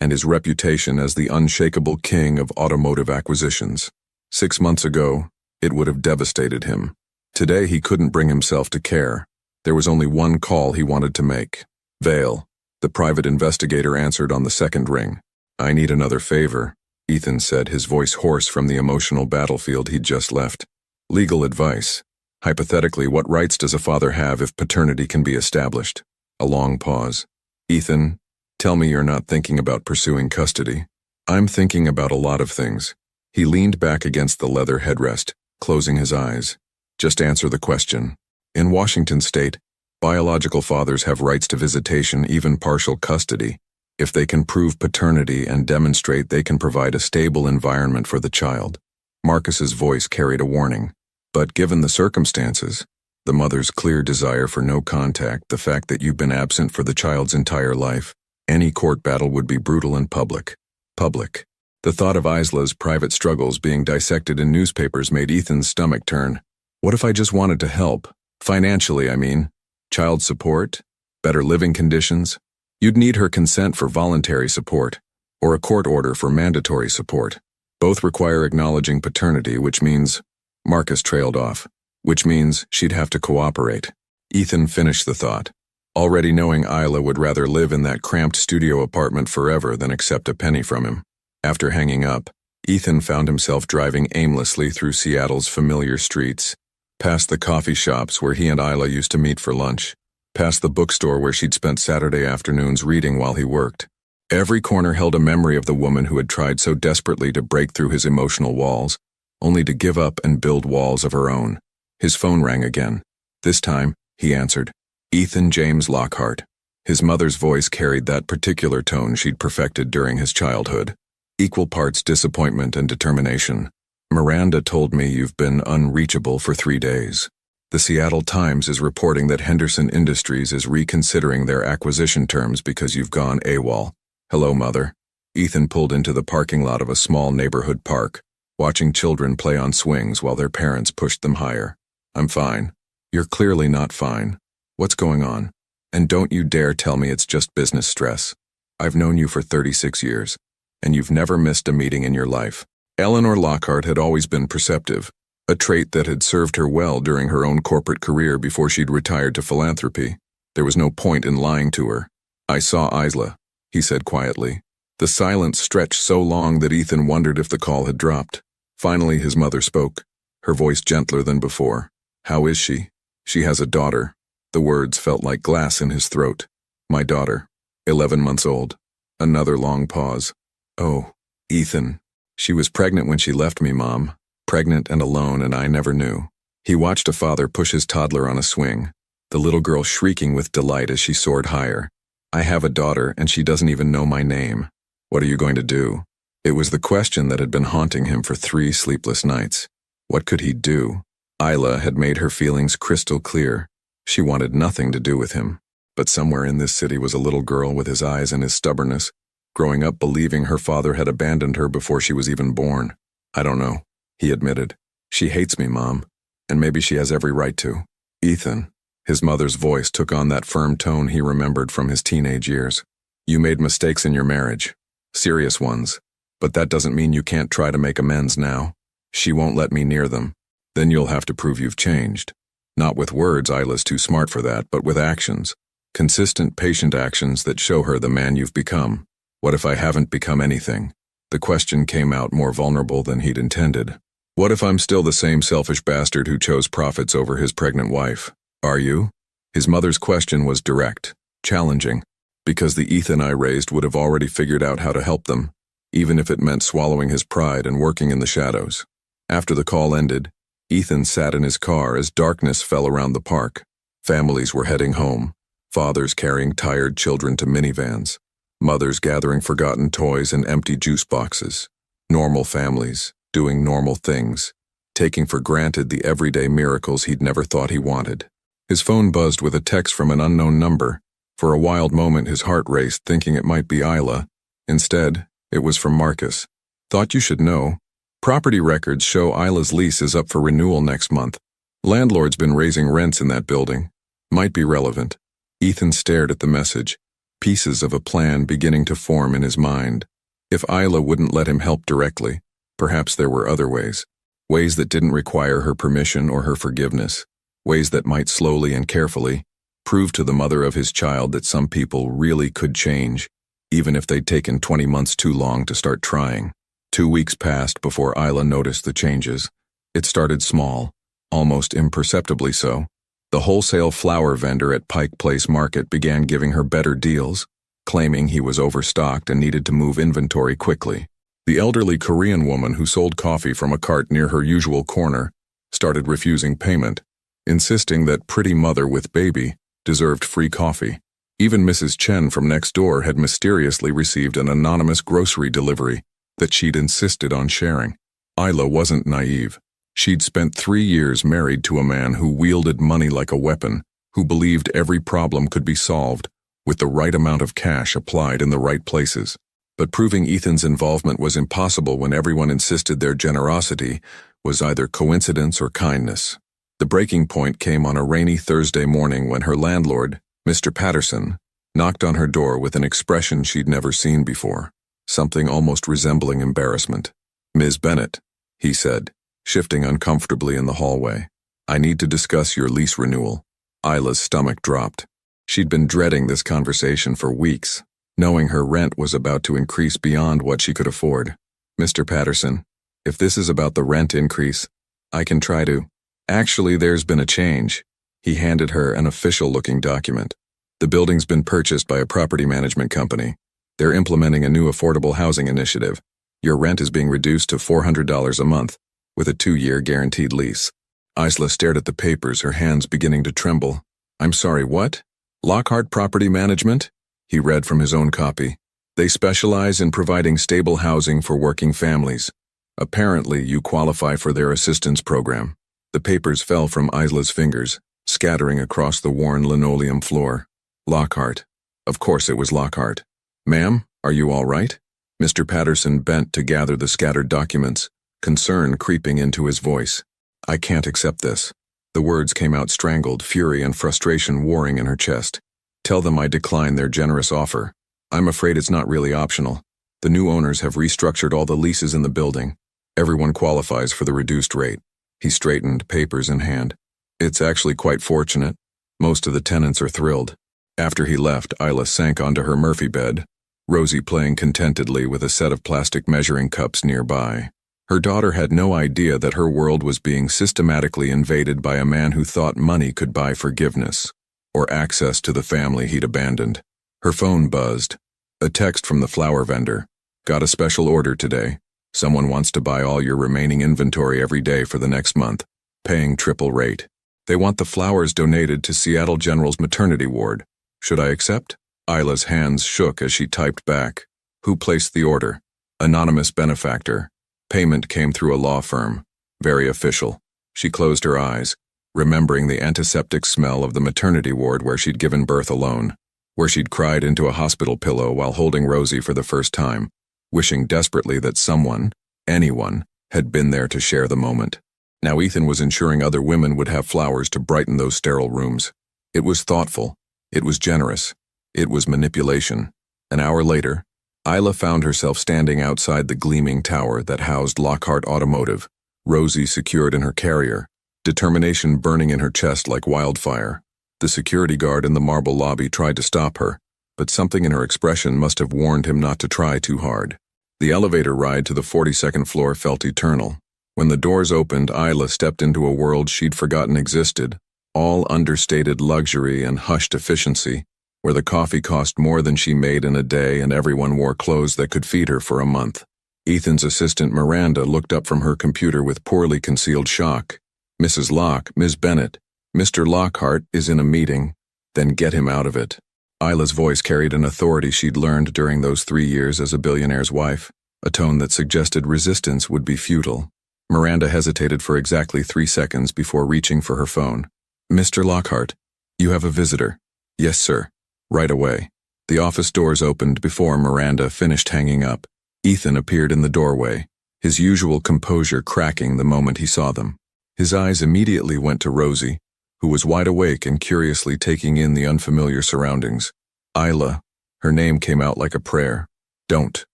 and his reputation as the unshakable king of automotive acquisitions. 6 months ago, it would have devastated him. Today he couldn't bring himself to care. There was only one call he wanted to make. Vale, the private investigator, answered on the second ring. I need another favor, Ethan said, his voice hoarse from the emotional battlefield he'd just left. Legal advice. Hypothetically, what rights does a father have if paternity can be established? A long pause. Ethan, tell me you're not thinking about pursuing custody. I'm thinking about a lot of things. He leaned back against the leather headrest, closing his eyes. Just answer the question. In Washington state, biological fathers have rights to visitation, even partial custody, if they can prove paternity and demonstrate they can provide a stable environment for the child. Marcus's voice carried a warning. But given the circumstances, the mother's clear desire for no contact, the fact that you've been absent for the child's entire life, any court battle would be brutal and public. Public. The thought of Isla's private struggles being dissected in newspapers made Ethan's stomach turn. What if I just wanted to help? Financially, I mean. Child support? Better living conditions? You'd need her consent for voluntary support, or a court order for mandatory support. Both require acknowledging paternity, which means... Marcus trailed off, which means she'd have to cooperate. Ethan finished the thought, already knowing Isla would rather live in that cramped studio apartment forever than accept a penny from him. After hanging up, Ethan found himself driving aimlessly through Seattle's familiar streets, past the coffee shops where he and Isla used to meet for lunch, past the bookstore where she'd spent Saturday afternoons reading while he worked. Every corner held a memory of the woman who had tried so desperately to break through his emotional walls, only to give up and build walls of her own. His phone rang again. This time, he answered. Ethan James Lockhart. His mother's voice carried that particular tone she'd perfected during his childhood. Equal parts disappointment and determination. Miranda told me you've been unreachable for 3 days. The Seattle Times is reporting that Henderson Industries is reconsidering their acquisition terms because you've gone AWOL. Hello, Mother. Ethan pulled into the parking lot of a small neighborhood park, watching children play on swings while their parents pushed them higher. I'm fine. You're clearly not fine. What's going on? And don't you dare tell me it's just business stress. I've known you for 36 years, and you've never missed a meeting in your life. Eleanor Lockhart had always been perceptive, a trait that had served her well during her own corporate career before she'd retired to philanthropy. There was no point in lying to her. I saw Isla, he said quietly. The silence stretched so long that Ethan wondered if the call had dropped. Finally, his mother spoke, her voice gentler than before. How is she? She has a daughter. The words felt like glass in his throat. My daughter, 11 months old. Another long pause. Oh, Ethan. She was pregnant when she left me, Mom. Pregnant and alone, and I never knew. He watched a father push his toddler on a swing, the little girl shrieking with delight as she soared higher. I have a daughter, and she doesn't even know my name. What are you going to do? It was the question that had been haunting him for 3 sleepless nights. What could he do? Isla had made her feelings crystal clear. She wanted nothing to do with him. But somewhere in this city was a little girl with his eyes and his stubbornness, growing up believing her father had abandoned her before she was even born. I don't know, he admitted. She hates me, Mom, and maybe she has every right to. Ethan, his mother's voice took on that firm tone he remembered from his teenage years. You made mistakes in your marriage. Serious ones. But that doesn't mean you can't try to make amends now. She won't let me near them. Then you'll have to prove you've changed. Not with words, Isla's too smart for that, but with actions. Consistent, patient actions that show her the man you've become. What if I haven't become anything? The question came out more vulnerable than he'd intended. What if I'm still the same selfish bastard who chose profits over his pregnant wife? Are you? His mother's question was direct, challenging, because the Ethan I raised would have already figured out how to help them, even if it meant swallowing his pride and working in the shadows. After the call ended, Ethan sat in his car as darkness fell around the park. Families were heading home, fathers carrying tired children to minivans, mothers gathering forgotten toys and empty juice boxes. Normal families, doing normal things, taking for granted the everyday miracles he'd never thought he wanted. His phone buzzed with a text from an unknown number. For a wild moment his heart raced, thinking it might be Isla. Instead, it was from Marcus. Thought you should know. Property records show Isla's lease is up for renewal next month. Landlord's been raising rents in that building. Might be relevant. Ethan stared at the message, pieces of a plan beginning to form in his mind. If Isla wouldn't let him help directly, perhaps there were other ways. Ways that didn't require her permission or her forgiveness. Ways that might slowly and carefully prove to the mother of his child that some people really could change, even if they'd taken 20 months too long to start trying. 2 weeks passed before Isla noticed the changes. It started small, almost imperceptibly so. The wholesale flower vendor at Pike Place Market began giving her better deals, claiming he was overstocked and needed to move inventory quickly. The elderly Korean woman who sold coffee from a cart near her usual corner started refusing payment, insisting that pretty mother with baby deserved free coffee. Even Mrs. Chen from next door had mysteriously received an anonymous grocery delivery that she'd insisted on sharing. Isla wasn't naive. She'd spent 3 years married to a man who wielded money like a weapon, who believed every problem could be solved with the right amount of cash applied in the right places. But proving Ethan's involvement was impossible when everyone insisted their generosity was either coincidence or kindness. The breaking point came on a rainy Thursday morning when her landlord, Mr. Patterson, knocked on her door with an expression she'd never seen before, something almost resembling embarrassment. "Ms. Bennett," he said, shifting uncomfortably in the hallway. "I need to discuss your lease renewal." Isla's stomach dropped. She'd been dreading this conversation for weeks, knowing her rent was about to increase beyond what she could afford. "Mr. Patterson, if this is about the rent increase, I can try to—" "Actually, there's been a change." He handed her an official-looking document. "The building's been purchased by a property management company. They're implementing a new affordable housing initiative. Your rent is being reduced to $400 a month, with a 2-year guaranteed lease." Isla stared at the papers, her hands beginning to tremble. "I'm sorry, what? Lockhart Property Management?" He read from his own copy. "They specialize in providing stable housing for working families. Apparently, you qualify for their assistance program." The papers fell from Isla's fingers, scattering across the worn linoleum floor. Lockhart. Of course it was Lockhart. "Ma'am, are you all right?" Mr. Patterson bent to gather the scattered documents, concern creeping into his voice. "I can't accept this." The words came out strangled, fury and frustration warring in her chest. "Tell them I decline their generous offer. I'm afraid it's not really optional. The new owners have restructured all the leases in the building. Everyone qualifies for the reduced rate." He straightened, papers in hand. "It's actually quite fortunate. Most of the tenants are thrilled." After he left, Isla sank onto her Murphy bed, Rosie playing contentedly with a set of plastic measuring cups nearby. Her daughter had no idea that her world was being systematically invaded by a man who thought money could buy forgiveness, or access to the family he'd abandoned. Her phone buzzed. A text from the flower vendor. "Got a special order today. Someone wants to buy all your remaining inventory every day for the next month. paying triple rate. They want the flowers donated to Seattle General's maternity ward. Should I accept? Isla's hands shook as she typed back. Who placed the order? Anonymous benefactor. Payment came through a law firm. Very official. She closed her eyes, remembering the antiseptic smell of the maternity ward where she'd given birth alone, where she'd cried into a hospital pillow while holding Rosie for the first time, wishing desperately that someone, anyone, had been there to share the moment. Now Ethan was ensuring other women would have flowers to brighten those sterile rooms. It was thoughtful. It was generous. It was manipulation. An hour later, Isla found herself standing outside the gleaming tower that housed Lockhart Automotive, Rosie secured in her carrier, determination burning in her chest like wildfire. The security guard in the marble lobby tried to stop her, but something in her expression must have warned him not to try too hard. The elevator ride to the 42nd floor felt eternal. When the doors opened, Isla stepped into a world she'd forgotten existed, all understated luxury and hushed efficiency, where the coffee cost more than she made in a day and everyone wore clothes that could feed her for a month. Ethan's assistant Miranda looked up from her computer with poorly concealed shock. Mrs. Locke, Ms. Bennett, Mr. Lockhart is in a meeting. Then get him out of it. Isla's voice carried an authority she'd learned during those 3 years as a billionaire's wife, a tone that suggested resistance would be futile. Miranda hesitated for exactly 3 seconds before reaching for her phone. Mr. Lockhart, you have a visitor. Yes, sir. Right away. The office doors opened before Miranda finished hanging up. Ethan appeared in the doorway, his usual composure cracking the moment he saw them. His eyes immediately went to Rosie, who was wide awake and curiously taking in the unfamiliar surroundings. Isla, her name came out like a prayer. Don't.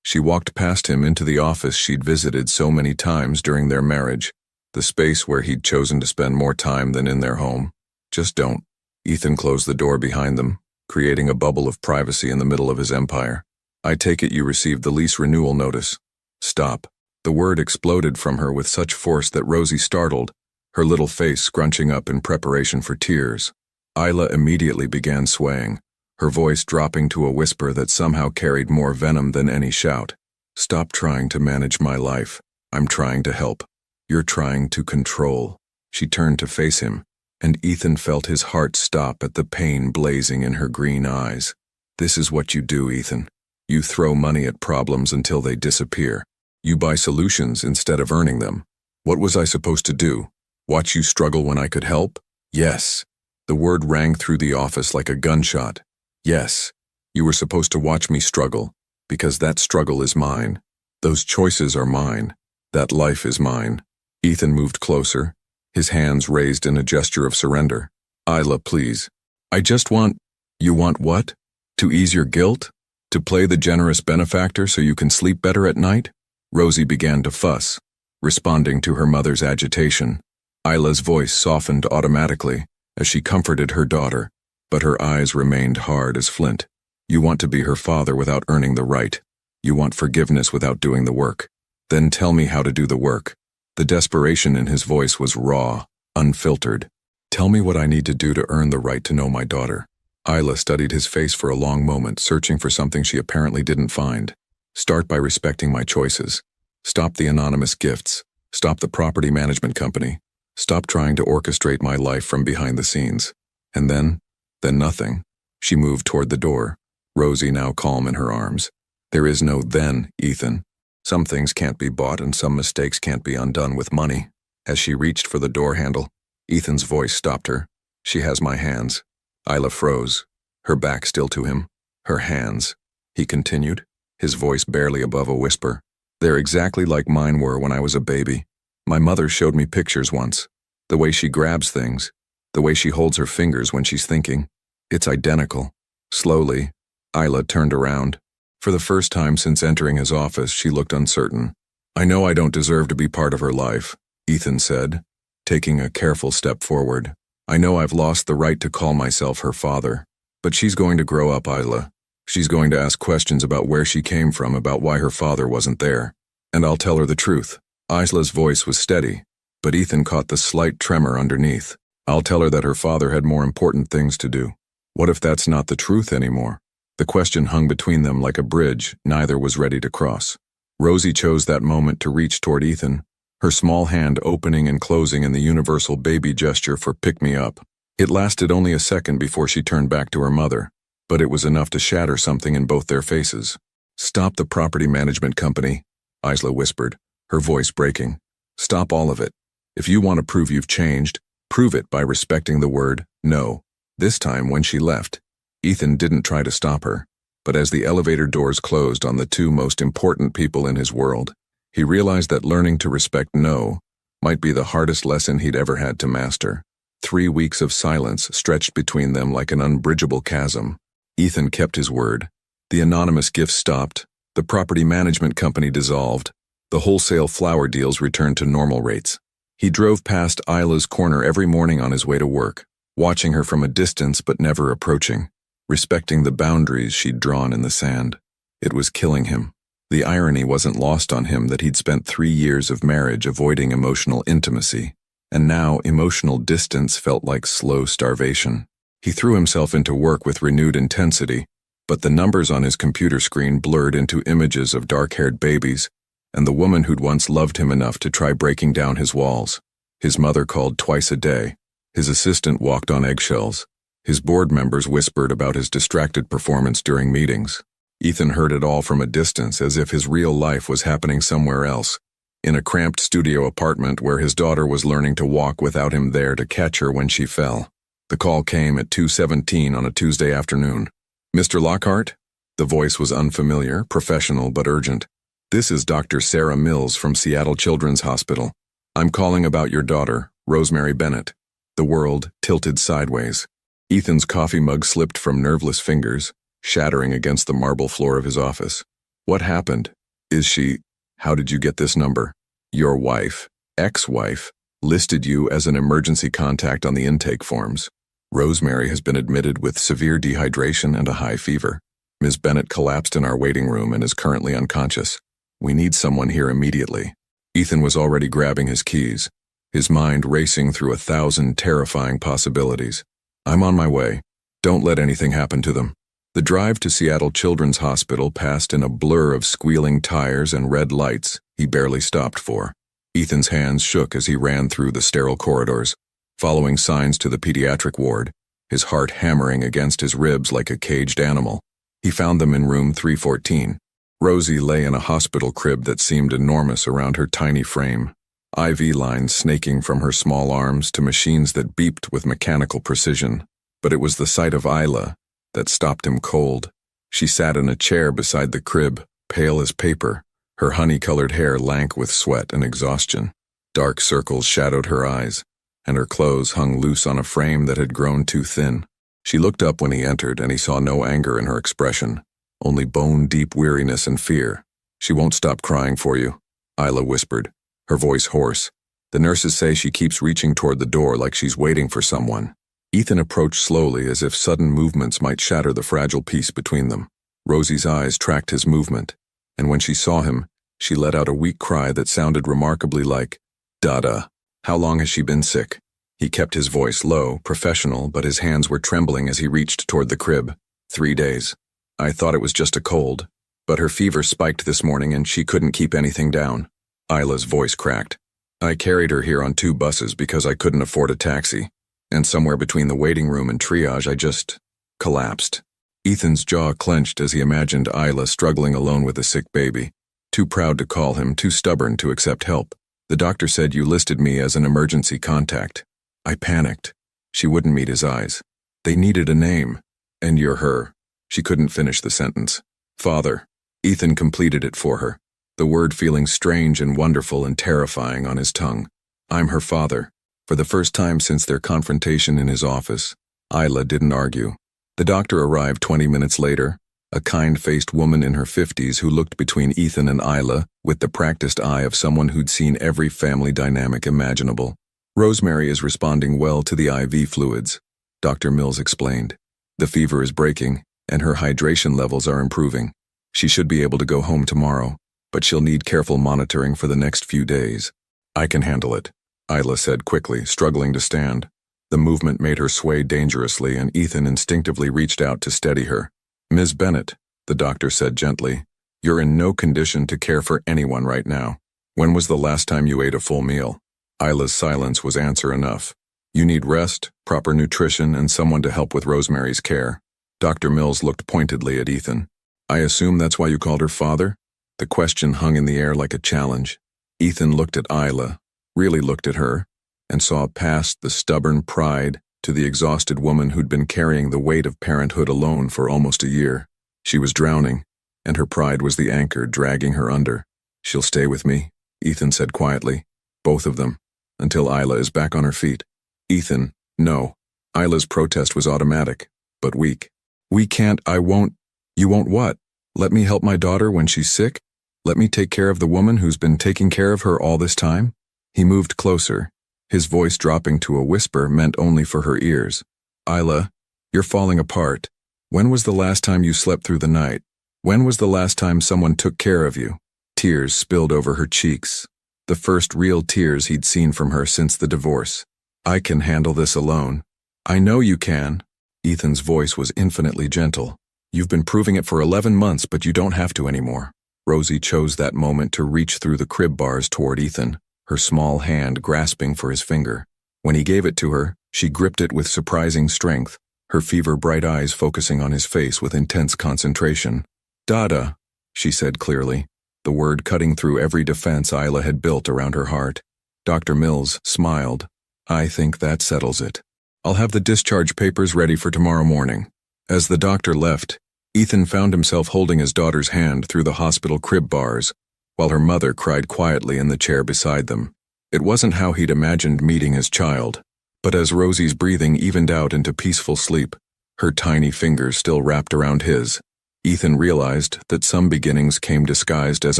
She walked past him into the office she'd visited so many times during their marriage, the space where he'd chosen to spend more time than in their home. Just don't. Ethan closed the door behind them, creating a bubble of privacy in the middle of his empire. I take it you received the lease renewal notice. Stop. The word exploded from her with such force that Rosie startled, her little face scrunching up in preparation for tears. Isla immediately began swaying, her voice dropping to a whisper that somehow carried more venom than any shout. Stop trying to manage my life. I'm trying to help. You're trying to control. She turned to face him, and Ethan felt his heart stop at the pain blazing in her green eyes. This is what you do, Ethan. You throw money at problems until they disappear. You buy solutions instead of earning them. What was I supposed to do? Watch you struggle when I could help? Yes. The word rang through the office like a gunshot. Yes. You were supposed to watch me struggle, because that struggle is mine. Those choices are mine. That life is mine. Ethan moved closer, his hands raised in a gesture of surrender. Isla, please. I just want... You want what? To ease your guilt? To play the generous benefactor so you can sleep better at night? Rosie began to fuss, responding to her mother's agitation. Isla's voice softened automatically as she comforted her daughter, but her eyes remained hard as flint. You want to be her father without earning the right. You want forgiveness without doing the work. Then tell me how to do the work. The desperation in his voice was raw, unfiltered. Tell me what I need to do to earn the right to know my daughter. Isla studied his face for a long moment, searching for something she apparently didn't find. Start by respecting my choices. Stop the anonymous gifts. Stop the property management company. Stop trying to orchestrate my life from behind the scenes. And then nothing. She moved toward the door, Rosie now calm in her arms. There is no then, Ethan. Some things can't be bought and some mistakes can't be undone with money. As she reached for the door handle, Ethan's voice stopped her. She has my hands. Isla froze, her back still to him. Her hands, he continued, his voice barely above a whisper. They're exactly like mine were when I was a baby. My mother showed me pictures once. The way she grabs things, the way she holds her fingers when she's thinking. It's identical. Slowly, Isla turned around. For the first time since entering his office, she looked uncertain. I know I don't deserve to be part of her life, Ethan said, taking a careful step forward. I know I've lost the right to call myself her father. But she's going to grow up, Isla. She's going to ask questions about where she came from, about why her father wasn't there. And I'll tell her the truth. Isla's voice was steady, but Ethan caught the slight tremor underneath. I'll tell her that her father had more important things to do. What if that's not the truth anymore? The question hung between them like a bridge neither was ready to cross. Rosie chose that moment to reach toward Ethan, her small hand opening and closing in the universal baby gesture for pick-me-up. It lasted only a second before she turned back to her mother, but it was enough to shatter something in both their faces. "Stop the property management company," Isla whispered, her voice breaking. "Stop all of it. If you want to prove you've changed, prove it by respecting the word no." This time, when she left, Ethan didn't try to stop her, but as the elevator doors closed on the two most important people in his world, he realized that learning to respect no might be the hardest lesson he'd ever had to master. 3 weeks of silence stretched between them like an unbridgeable chasm. Ethan kept his word. The anonymous gifts stopped, the property management company dissolved, the wholesale flower deals returned to normal rates. He drove past Isla's corner every morning on his way to work, watching her from a distance but never approaching, respecting the boundaries she'd drawn in the sand. It was killing him. The irony wasn't lost on him that he'd spent 3 years of marriage avoiding emotional intimacy, and now emotional distance felt like slow starvation. He threw himself into work with renewed intensity, but the numbers on his computer screen blurred into images of dark-haired babies and the woman who'd once loved him enough to try breaking down his walls. His mother called twice a day. His assistant walked on eggshells. His board members whispered about his distracted performance during meetings. Ethan heard it all from a distance, as if his real life was happening somewhere else, in a cramped studio apartment where his daughter was learning to walk without him there to catch her when she fell. The call came at 2:17 on a Tuesday afternoon. "Mr. Lockhart?" The voice was unfamiliar, professional, but urgent. "This is Dr. Sarah Mills from Seattle Children's Hospital. I'm calling about your daughter, Rosemary Bennett." The world tilted sideways. Ethan's coffee mug slipped from nerveless fingers, shattering against the marble floor of his office. "What happened? Is she... How did you get this number?" "Your wife, ex-wife, listed you as an emergency contact on the intake forms. Rosemary has been admitted with severe dehydration and a high fever. Ms. Bennett collapsed in our waiting room and is currently unconscious. We need someone here immediately." Ethan was already grabbing his keys, his mind racing through 1,000 terrifying possibilities. "I'm on my way. Don't let anything happen to them." The drive to Seattle Children's Hospital passed in a blur of squealing tires and red lights he barely stopped for. Ethan's hands shook as he ran through the sterile corridors, following signs to the pediatric ward, his heart hammering against his ribs like a caged animal. He found them in room 314. Rosie lay in a hospital crib that seemed enormous around her tiny frame, IV lines snaking from her small arms to machines that beeped with mechanical precision. But it was the sight of Isla that stopped him cold. She sat in a chair beside the crib, pale as paper, her honey-colored hair lank with sweat and exhaustion. Dark circles shadowed her eyes, and her clothes hung loose on a frame that had grown too thin. She looked up when he entered, and he saw no anger in her expression, only bone-deep weariness and fear. "She won't stop crying for you," Isla whispered, her voice hoarse. "The nurses say she keeps reaching toward the door like she's waiting for someone." Ethan approached slowly, as if sudden movements might shatter the fragile peace between them. Rosie's eyes tracked his movement, and when she saw him, she let out a weak cry that sounded remarkably like, "Dada." "How long has she been sick?" He kept his voice low, professional, but his hands were trembling as he reached toward the crib. 3 days. I thought it was just a cold, but her fever spiked this morning and she couldn't keep anything down." Isla's voice cracked. "I carried her here on 2 buses because I couldn't afford a taxi. And somewhere between the waiting room and triage, I just collapsed." Ethan's jaw clenched as he imagined Isla struggling alone with a sick baby, too proud to call him, too stubborn to accept help. "The doctor said you listed me as an emergency contact." I panicked. She wouldn't meet his eyes. "They needed a name. And you're her." She couldn't finish the sentence. "Father." Ethan completed it for her, the word feeling strange and wonderful and terrifying on his tongue. "I'm her father." For the first time since their confrontation in his office, Isla didn't argue. The doctor arrived 20 minutes later, a kind-faced woman in her 50s who looked between Ethan and Isla with the practiced eye of someone who'd seen every family dynamic imaginable. "Rosemary is responding well to the IV fluids," Dr. Mills explained. "The fever is breaking, and her hydration levels are improving. She should be able to go home tomorrow, but she'll need careful monitoring for the next few days." "I can handle it," Isla said quickly, struggling to stand. The movement made her sway dangerously, and Ethan instinctively reached out to steady her. "Ms. Bennett," the doctor said gently, "you're in no condition to care for anyone right now. When was the last time you ate a full meal? Isla's silence was answer enough. You need rest, proper nutrition, and someone to help with Rosemary's care. Dr. Mills looked pointedly at Ethan. I assume that's why you called her father? The question hung in the air like a challenge. Ethan looked at Isla, really looked at her, and saw past the stubborn pride to the exhausted woman who'd been carrying the weight of parenthood alone for almost a year. She was drowning, and her pride was the anchor dragging her under. She'll stay with me, Ethan said quietly. Both of them, until Isla is back on her feet. Ethan, no. Isla's protest was automatic, but weak. We can't, I won't. You won't what? Let me help my daughter when she's sick? Let me take care of the woman who's been taking care of her all this time? He moved closer, his voice dropping to a whisper meant only for her ears. Isla, you're falling apart. When was the last time you slept through the night? When was the last time someone took care of you? Tears spilled over her cheeks, the first real tears he'd seen from her since the divorce. I can handle this alone. I know you can. Ethan's voice was infinitely gentle. You've been proving it for 11 months, but you don't have to anymore. Rosie chose that moment to reach through the crib bars toward Ethan, her small hand grasping for his finger. When he gave it to her, she gripped it with surprising strength, her fever-bright eyes focusing on his face with intense concentration. Dada, she said clearly, the word cutting through every defense Isla had built around her heart. Dr. Mills smiled. I think that settles it. I'll have the discharge papers ready for tomorrow morning. As the doctor left, Ethan found himself holding his daughter's hand through the hospital crib bars, while her mother cried quietly in the chair beside them. It wasn't how he'd imagined meeting his child, but as Rosie's breathing evened out into peaceful sleep, her tiny fingers still wrapped around his, Ethan realized that some beginnings came disguised as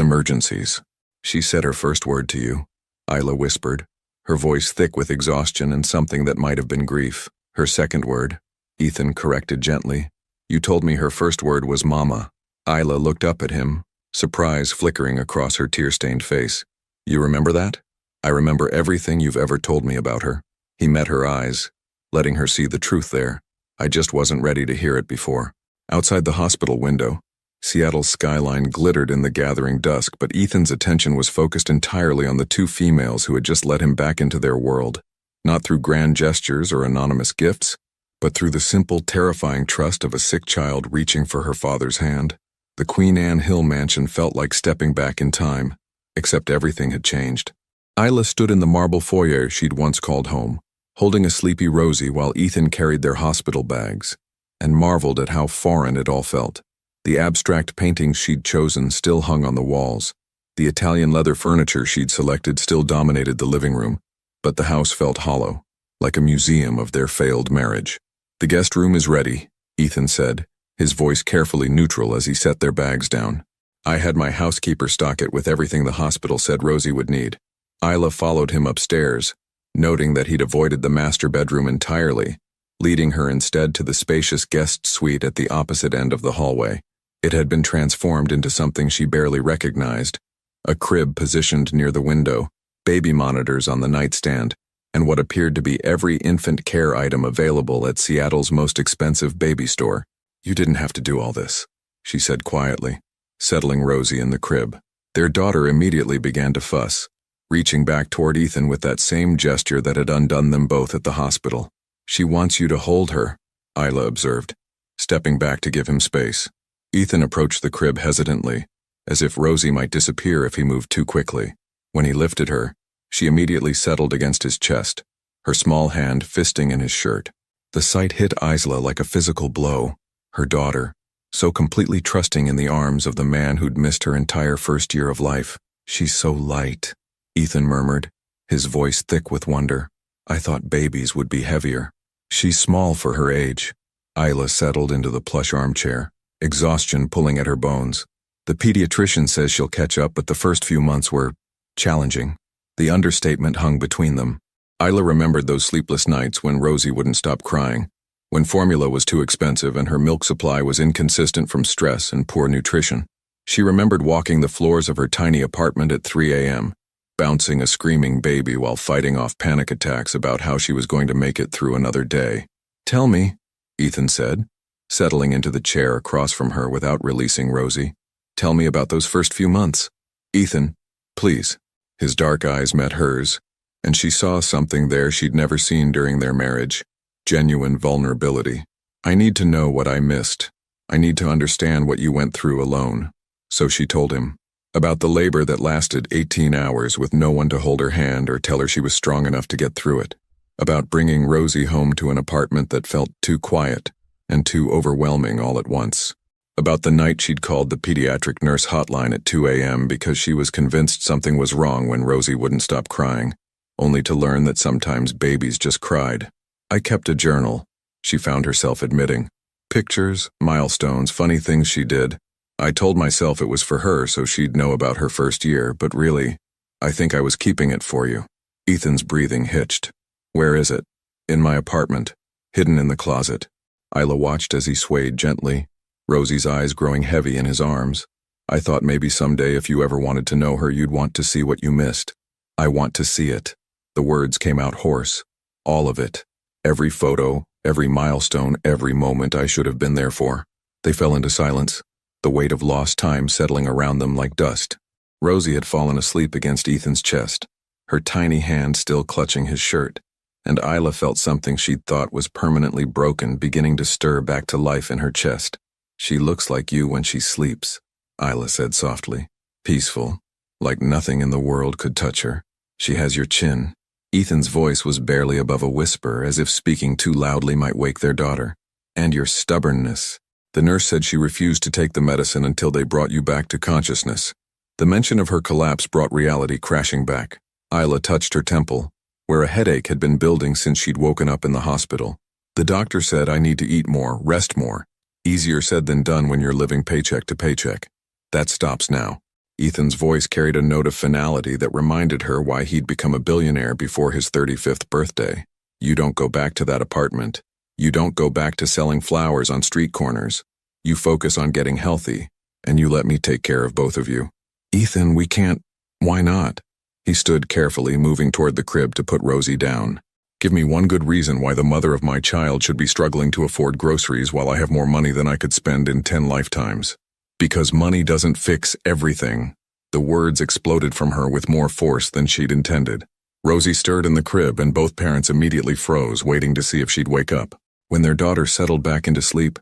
emergencies. She said her first word to you, Isla whispered, her voice thick with exhaustion and something that might have been grief. Her second word, Ethan corrected gently. You told me her first word was mama. Isla looked up at him, surprise flickering across her tear-stained face. You remember that? I remember everything you've ever told me about her. He met her eyes, letting her see the truth there. I just wasn't ready to hear it before. Outside the hospital window, Seattle's skyline glittered in the gathering dusk, but Ethan's attention was focused entirely on the two females who had just let him back into their world, not through grand gestures or anonymous gifts, but through the simple, terrifying trust of a sick child reaching for her father's hand. The Queen Anne Hill mansion felt like stepping back in time, except everything had changed. Isla stood in the marble foyer she'd once called home, holding a sleepy Rosie while Ethan carried their hospital bags, and marveled at how foreign it all felt. The abstract paintings she'd chosen still hung on the walls. The Italian leather furniture she'd selected still dominated the living room, but the house felt hollow, like a museum of their failed marriage. The guest room is ready, Ethan said, his voice carefully neutral as he set their bags down. I had my housekeeper stock it with everything the hospital said Rosie would need. Isla followed him upstairs, noting that he'd avoided the master bedroom entirely, leading her instead to the spacious guest suite at the opposite end of the hallway. It had been transformed into something she barely recognized, a crib positioned near the window, baby monitors on the nightstand, and what appeared to be every infant care item available at Seattle's most expensive baby store. You didn't have to do all this, she said quietly, settling Rosie in the crib. Their daughter immediately began to fuss, reaching back toward Ethan with that same gesture that had undone them both at the hospital. She wants you to hold her, Isla observed, stepping back to give him space. Ethan approached the crib hesitantly, as if Rosie might disappear if he moved too quickly. When he lifted her, she immediately settled against his chest, her small hand fisting in his shirt. The sight hit Isla like a physical blow. Her daughter, so completely trusting in the arms of the man who'd missed her entire first year of life. She's so light, Ethan murmured, his voice thick with wonder. I thought babies would be heavier. She's small for her age. Isla settled into the plush armchair, exhaustion pulling at her bones. The pediatrician says she'll catch up, but the first few months were challenging. The understatement hung between them. Isla remembered those sleepless nights when Rosie wouldn't stop crying, when formula was too expensive and her milk supply was inconsistent from stress and poor nutrition. She remembered walking the floors of her tiny apartment at 3 a.m., bouncing a screaming baby while fighting off panic attacks about how she was going to make it through another day. Tell me, Ethan said, settling into the chair across from her without releasing Rosie. Tell me about those first few months. Ethan, please. His dark eyes met hers, and she saw something there she'd never seen during their marriage. Genuine vulnerability. I need to know what I missed. I need to understand what you went through alone. So she told him. About the labor that lasted 18 hours with no one to hold her hand or tell her she was strong enough to get through it. About bringing Rosie home to an apartment that felt too quiet and too overwhelming all at once. About the night she'd called the pediatric nurse hotline at 2 a.m. because she was convinced something was wrong when Rosie wouldn't stop crying, only to learn that sometimes babies just cried. I kept a journal, she found herself admitting. Pictures, milestones, funny things she did. I told myself it was for her so she'd know about her first year, but really, I think I was keeping it for you. Ethan's breathing hitched. Where is it? In my apartment, hidden in the closet. Isla watched as he swayed gently, Rosie's eyes growing heavy in his arms. I thought maybe someday if you ever wanted to know her, you'd want to see what you missed. I want to see it. The words came out hoarse. All of it. Every photo, every milestone, every moment I should have been there for. They fell into silence, the weight of lost time settling around them like dust. Rosie had fallen asleep against Ethan's chest, her tiny hand still clutching his shirt, and Isla felt something she'd thought was permanently broken beginning to stir back to life in her chest. She looks like you when she sleeps, Isla said softly. Peaceful, like nothing in the world could touch her. She has your chin. Ethan's voice was barely above a whisper, as if speaking too loudly might wake their daughter. And your stubbornness. The nurse said she refused to take the medicine until they brought you back to consciousness. The mention of her collapse brought reality crashing back. Isla touched her temple, where a headache had been building since she'd woken up in the hospital. The doctor said I need to eat more, rest more. Easier said than done when you're living paycheck to paycheck. That stops now. Ethan's voice carried a note of finality that reminded her why he'd become a billionaire before his 35th birthday. You don't go back to that apartment. You don't go back to selling flowers on street corners. You focus on getting healthy, and you let me take care of both of you. Ethan, we can't. Why not? He stood carefully, moving toward the crib to put Rosie down. Give me one good reason why the mother of my child should be struggling to afford groceries while I have more money than I could spend in 10 lifetimes. Because money doesn't fix everything. The words exploded from her with more force than she'd intended. Rosie stirred in the crib and both parents immediately froze, waiting to see if she'd wake up. When their daughter settled back into sleep,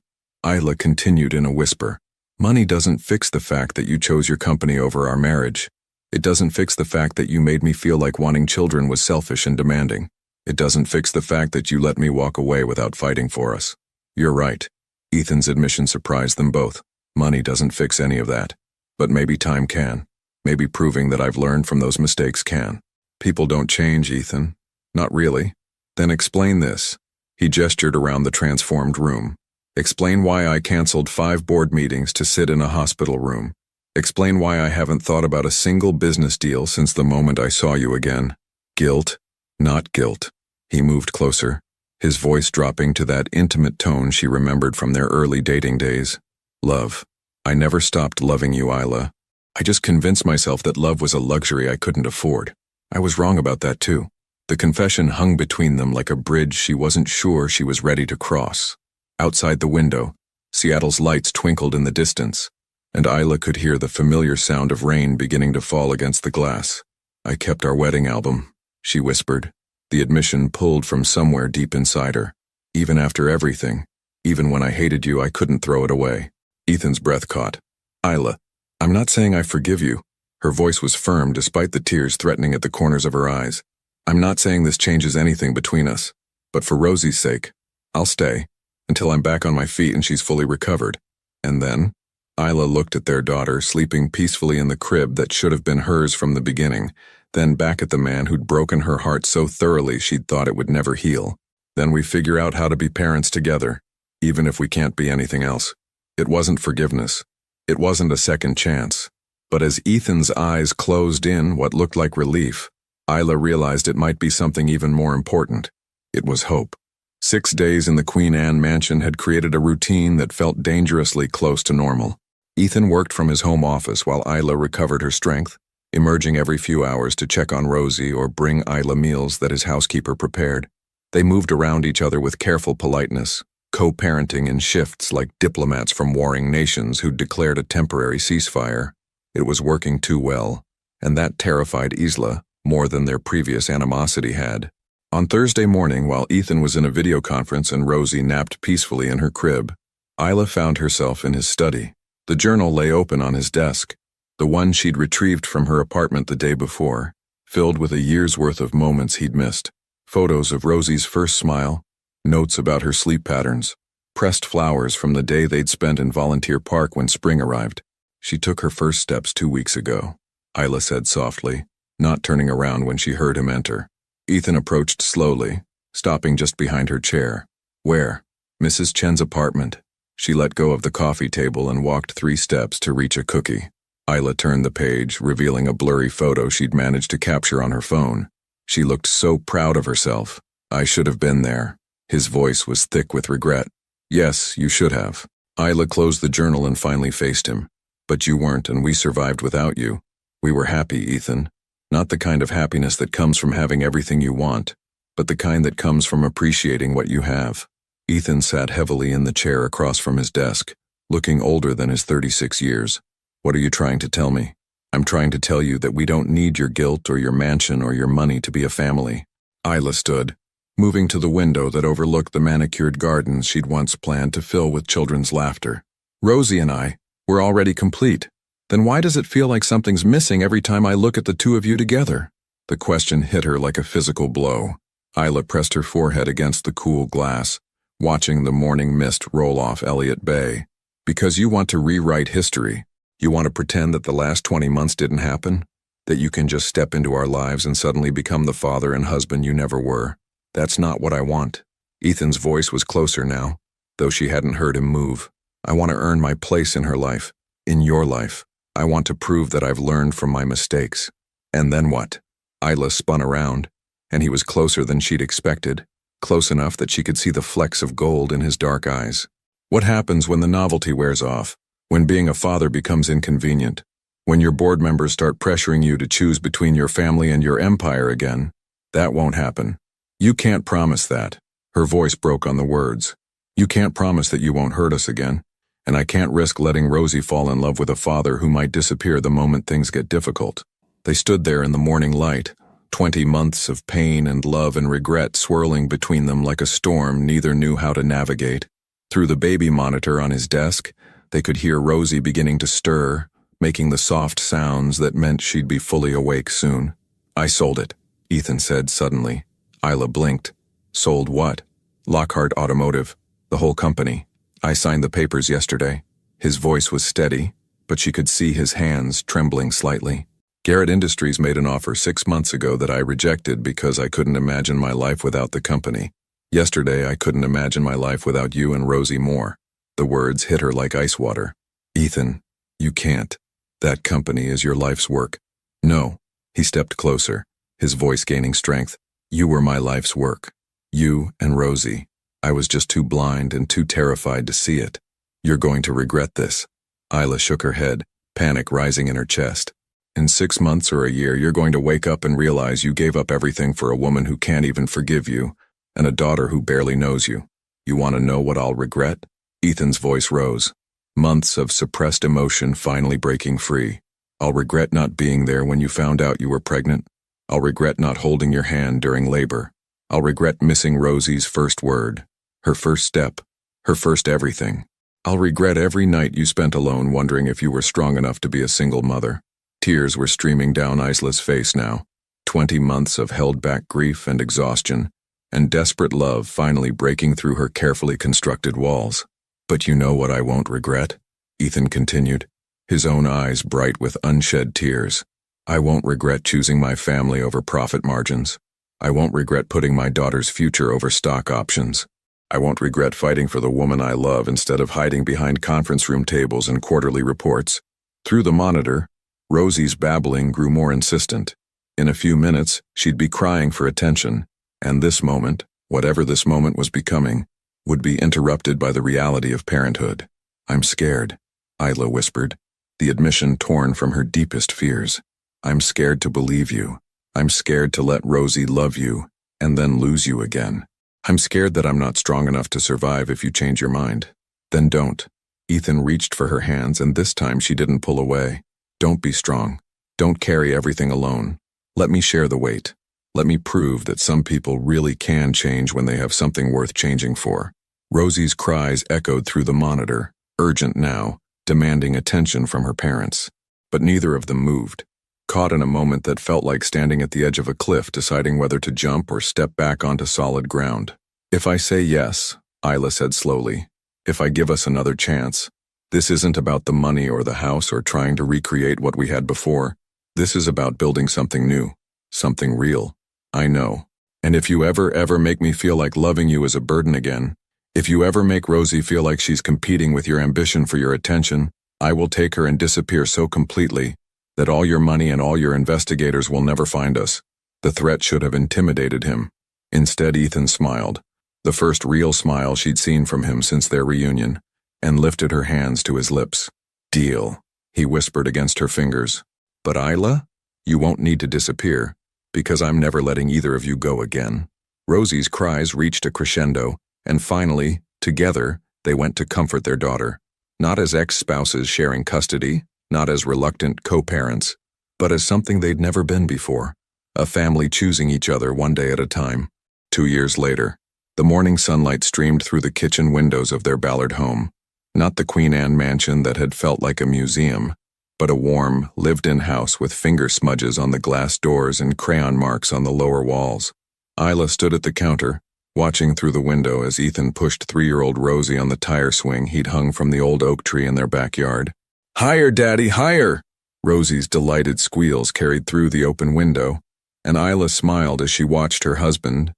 Isla continued in a whisper. Money doesn't fix the fact that you chose your company over our marriage. It doesn't fix the fact that you made me feel like wanting children was selfish and demanding. It doesn't fix the fact that you let me walk away without fighting for us. You're right. Ethan's admission surprised them both. Money doesn't fix any of that. But maybe time can. Maybe proving that I've learned from those mistakes can. People don't change, Ethan. Not really. Then explain this. He gestured around the transformed room. Explain why I canceled 5 board meetings to sit in a hospital room. Explain why I haven't thought about a single business deal since the moment I saw you again. Guilt, not guilt. He moved closer, his voice dropping to that intimate tone she remembered from their early dating days. Love. I never stopped loving you, Isla. I just convinced myself that love was a luxury I couldn't afford. I was wrong about that too. The confession hung between them like a bridge she wasn't sure she was ready to cross. Outside the window, Seattle's lights twinkled in the distance, and Isla could hear the familiar sound of rain beginning to fall against the glass. I kept our wedding album, she whispered. The admission pulled from somewhere deep inside her. Even after everything, even when I hated you, I couldn't throw it away. Ethan's breath caught. Isla, I'm not saying I forgive you. Her voice was firm despite the tears threatening at the corners of her eyes. I'm not saying this changes anything between us. But for Rosie's sake, I'll stay until I'm back on my feet and she's fully recovered. And then, Isla looked at their daughter sleeping peacefully in the crib that should have been hers from the beginning, then back at the man who'd broken her heart so thoroughly she'd thought it would never heal. Then we figure out how to be parents together, even if we can't be anything else. It wasn't forgiveness. It wasn't a second chance. But as Ethan's eyes closed in what looked like relief, Isla realized it might be something even more important. It was hope. 6 days in the Queen Anne mansion had created a routine that felt dangerously close to normal. Ethan worked from his home office while Isla recovered her strength, emerging every few hours to check on Rosie or bring Isla meals that his housekeeper prepared. They moved around each other with careful politeness, co-parenting in shifts like diplomats from warring nations who'd declared a temporary ceasefire. It was working too well, and that terrified Isla more than their previous animosity had. On Thursday morning, while Ethan was in a video conference and Rosie napped peacefully in her crib, Isla found herself in his study. The journal lay open on his desk, the one she'd retrieved from her apartment the day before, filled with a year's worth of moments he'd missed. Photos of Rosie's first smile, notes about her sleep patterns, pressed flowers from the day they'd spent in Volunteer Park when spring arrived. She took her first steps 2 weeks ago, Isla said softly, not turning around when she heard him enter. Ethan approached slowly, stopping just behind her chair. Where? Mrs. Chen's apartment. She let go of the coffee table and walked 3 steps to reach a cookie. Isla turned the page, revealing a blurry photo she'd managed to capture on her phone. She looked so proud of herself. I should have been there. His voice was thick with regret. Yes, you should have. Isla closed the journal and finally faced him. But you weren't, and we survived without you. We were happy, Ethan. Not the kind of happiness that comes from having everything you want, but the kind that comes from appreciating what you have. Ethan sat heavily in the chair across from his desk, looking older than his 36 years. What are you trying to tell me? I'm trying to tell you that we don't need your guilt or your mansion or your money to be a family. Isla stood, moving to the window that overlooked the manicured gardens she'd once planned to fill with children's laughter. Rosie and I, we're already complete. Then why does it feel like something's missing every time I look at the two of you together? The question hit her like a physical blow. Isla pressed her forehead against the cool glass, watching the morning mist roll off Elliott Bay. Because you want to rewrite history. You want to pretend that the last 20 months didn't happen? That you can just step into our lives and suddenly become the father and husband you never were? That's not what I want. Ethan's voice was closer now, though she hadn't heard him move. I want to earn my place in her life, in your life. I want to prove that I've learned from my mistakes. And then what? Isla spun around, and he was closer than she'd expected, close enough that she could see the flecks of gold in his dark eyes. What happens when the novelty wears off? When being a father becomes inconvenient? When your board members start pressuring you to choose between your family and your empire again? That won't happen. You can't promise that. Her voice broke on the words. You can't promise that you won't hurt us again, and I can't risk letting Rosie fall in love with a father who might disappear the moment things get difficult. They stood there in the morning light, 20 months of pain and love and regret swirling between them like a storm neither knew how to navigate. Through the baby monitor on his desk, they could hear Rosie beginning to stir, making the soft sounds that meant she'd be fully awake soon. I sold it, Ethan said suddenly. Isla blinked. Sold what? Lockhart Automotive, the whole company. I signed the papers yesterday. His voice was steady, but she could see his hands trembling slightly. Garrett Industries made an offer 6 months ago that I rejected because I couldn't imagine my life without the company. Yesterday, I couldn't imagine my life without you and Rosie Moore. The words hit her like ice water. Ethan, you can't. That company is your life's work. No. He stepped closer, his voice gaining strength. You were my life's work. You and Rosie. I was just too blind and too terrified to see it. You're going to regret this. Isla shook her head, panic rising in her chest. In 6 months or a year, you're going to wake up and realize you gave up everything for a woman who can't even forgive you, and a daughter who barely knows you. You want to know what I'll regret? Ethan's voice rose. Months of suppressed emotion finally breaking free. I'll regret not being there when you found out you were pregnant. I'll regret not holding your hand during labor. I'll regret missing Rosie's first word, her first step, her first everything. I'll regret every night you spent alone wondering if you were strong enough to be a single mother. Tears were streaming down Isla's face now. 20 months of held-back grief and exhaustion, and desperate love finally breaking through her carefully constructed walls. But you know what I won't regret? Ethan continued, his own eyes bright with unshed tears. I won't regret choosing my family over profit margins. I won't regret putting my daughter's future over stock options. I won't regret fighting for the woman I love instead of hiding behind conference room tables and quarterly reports. Through the monitor, Rosie's babbling grew more insistent. In a few minutes, she'd be crying for attention, and this moment, whatever this moment was becoming, would be interrupted by the reality of parenthood. I'm scared, Isla whispered, the admission torn from her deepest fears. I'm scared to believe you. I'm scared to let Rosie love you, and then lose you again. I'm scared that I'm not strong enough to survive if you change your mind. Then don't. Ethan reached for her hands, and this time she didn't pull away. Don't be strong. Don't carry everything alone. Let me share the weight. Let me prove that some people really can change when they have something worth changing for. Rosie's cries echoed through the monitor, urgent now, demanding attention from her parents. But neither of them moved, caught in a moment that felt like standing at the edge of a cliff deciding whether to jump or step back onto solid ground. If I say yes, Isla said slowly, if I give us another chance, this isn't about the money or the house or trying to recreate what we had before. This is about building something new, something real. I know. And if you ever make me feel like loving you is a burden again, if you ever make Rosie feel like she's competing with your ambition for your attention, I will take her and disappear so completely that all your money and all your investigators will never find us. The threat should have intimidated him. Instead, Ethan smiled, the first real smile she'd seen from him since their reunion, and lifted her hands to his lips. Deal, he whispered against her fingers. But Isla, you won't need to disappear, because I'm never letting either of you go again. Rosie's cries reached a crescendo, and finally, together, they went to comfort their daughter. Not as ex-spouses sharing custody, not as reluctant co-parents, but as something they'd never been before. A family choosing each other one day at a time. 2 years later, the morning sunlight streamed through the kitchen windows of their Ballard home. Not the Queen Anne mansion that had felt like a museum, but a warm, lived-in house with finger smudges on the glass doors and crayon marks on the lower walls. Isla stood at the counter, watching through the window as Ethan pushed 3-year-old Rosie on the tire swing he'd hung from the old oak tree in their backyard. "Higher, Daddy, higher!" Rosie's delighted squeals carried through the open window, and Isla smiled as she watched her husband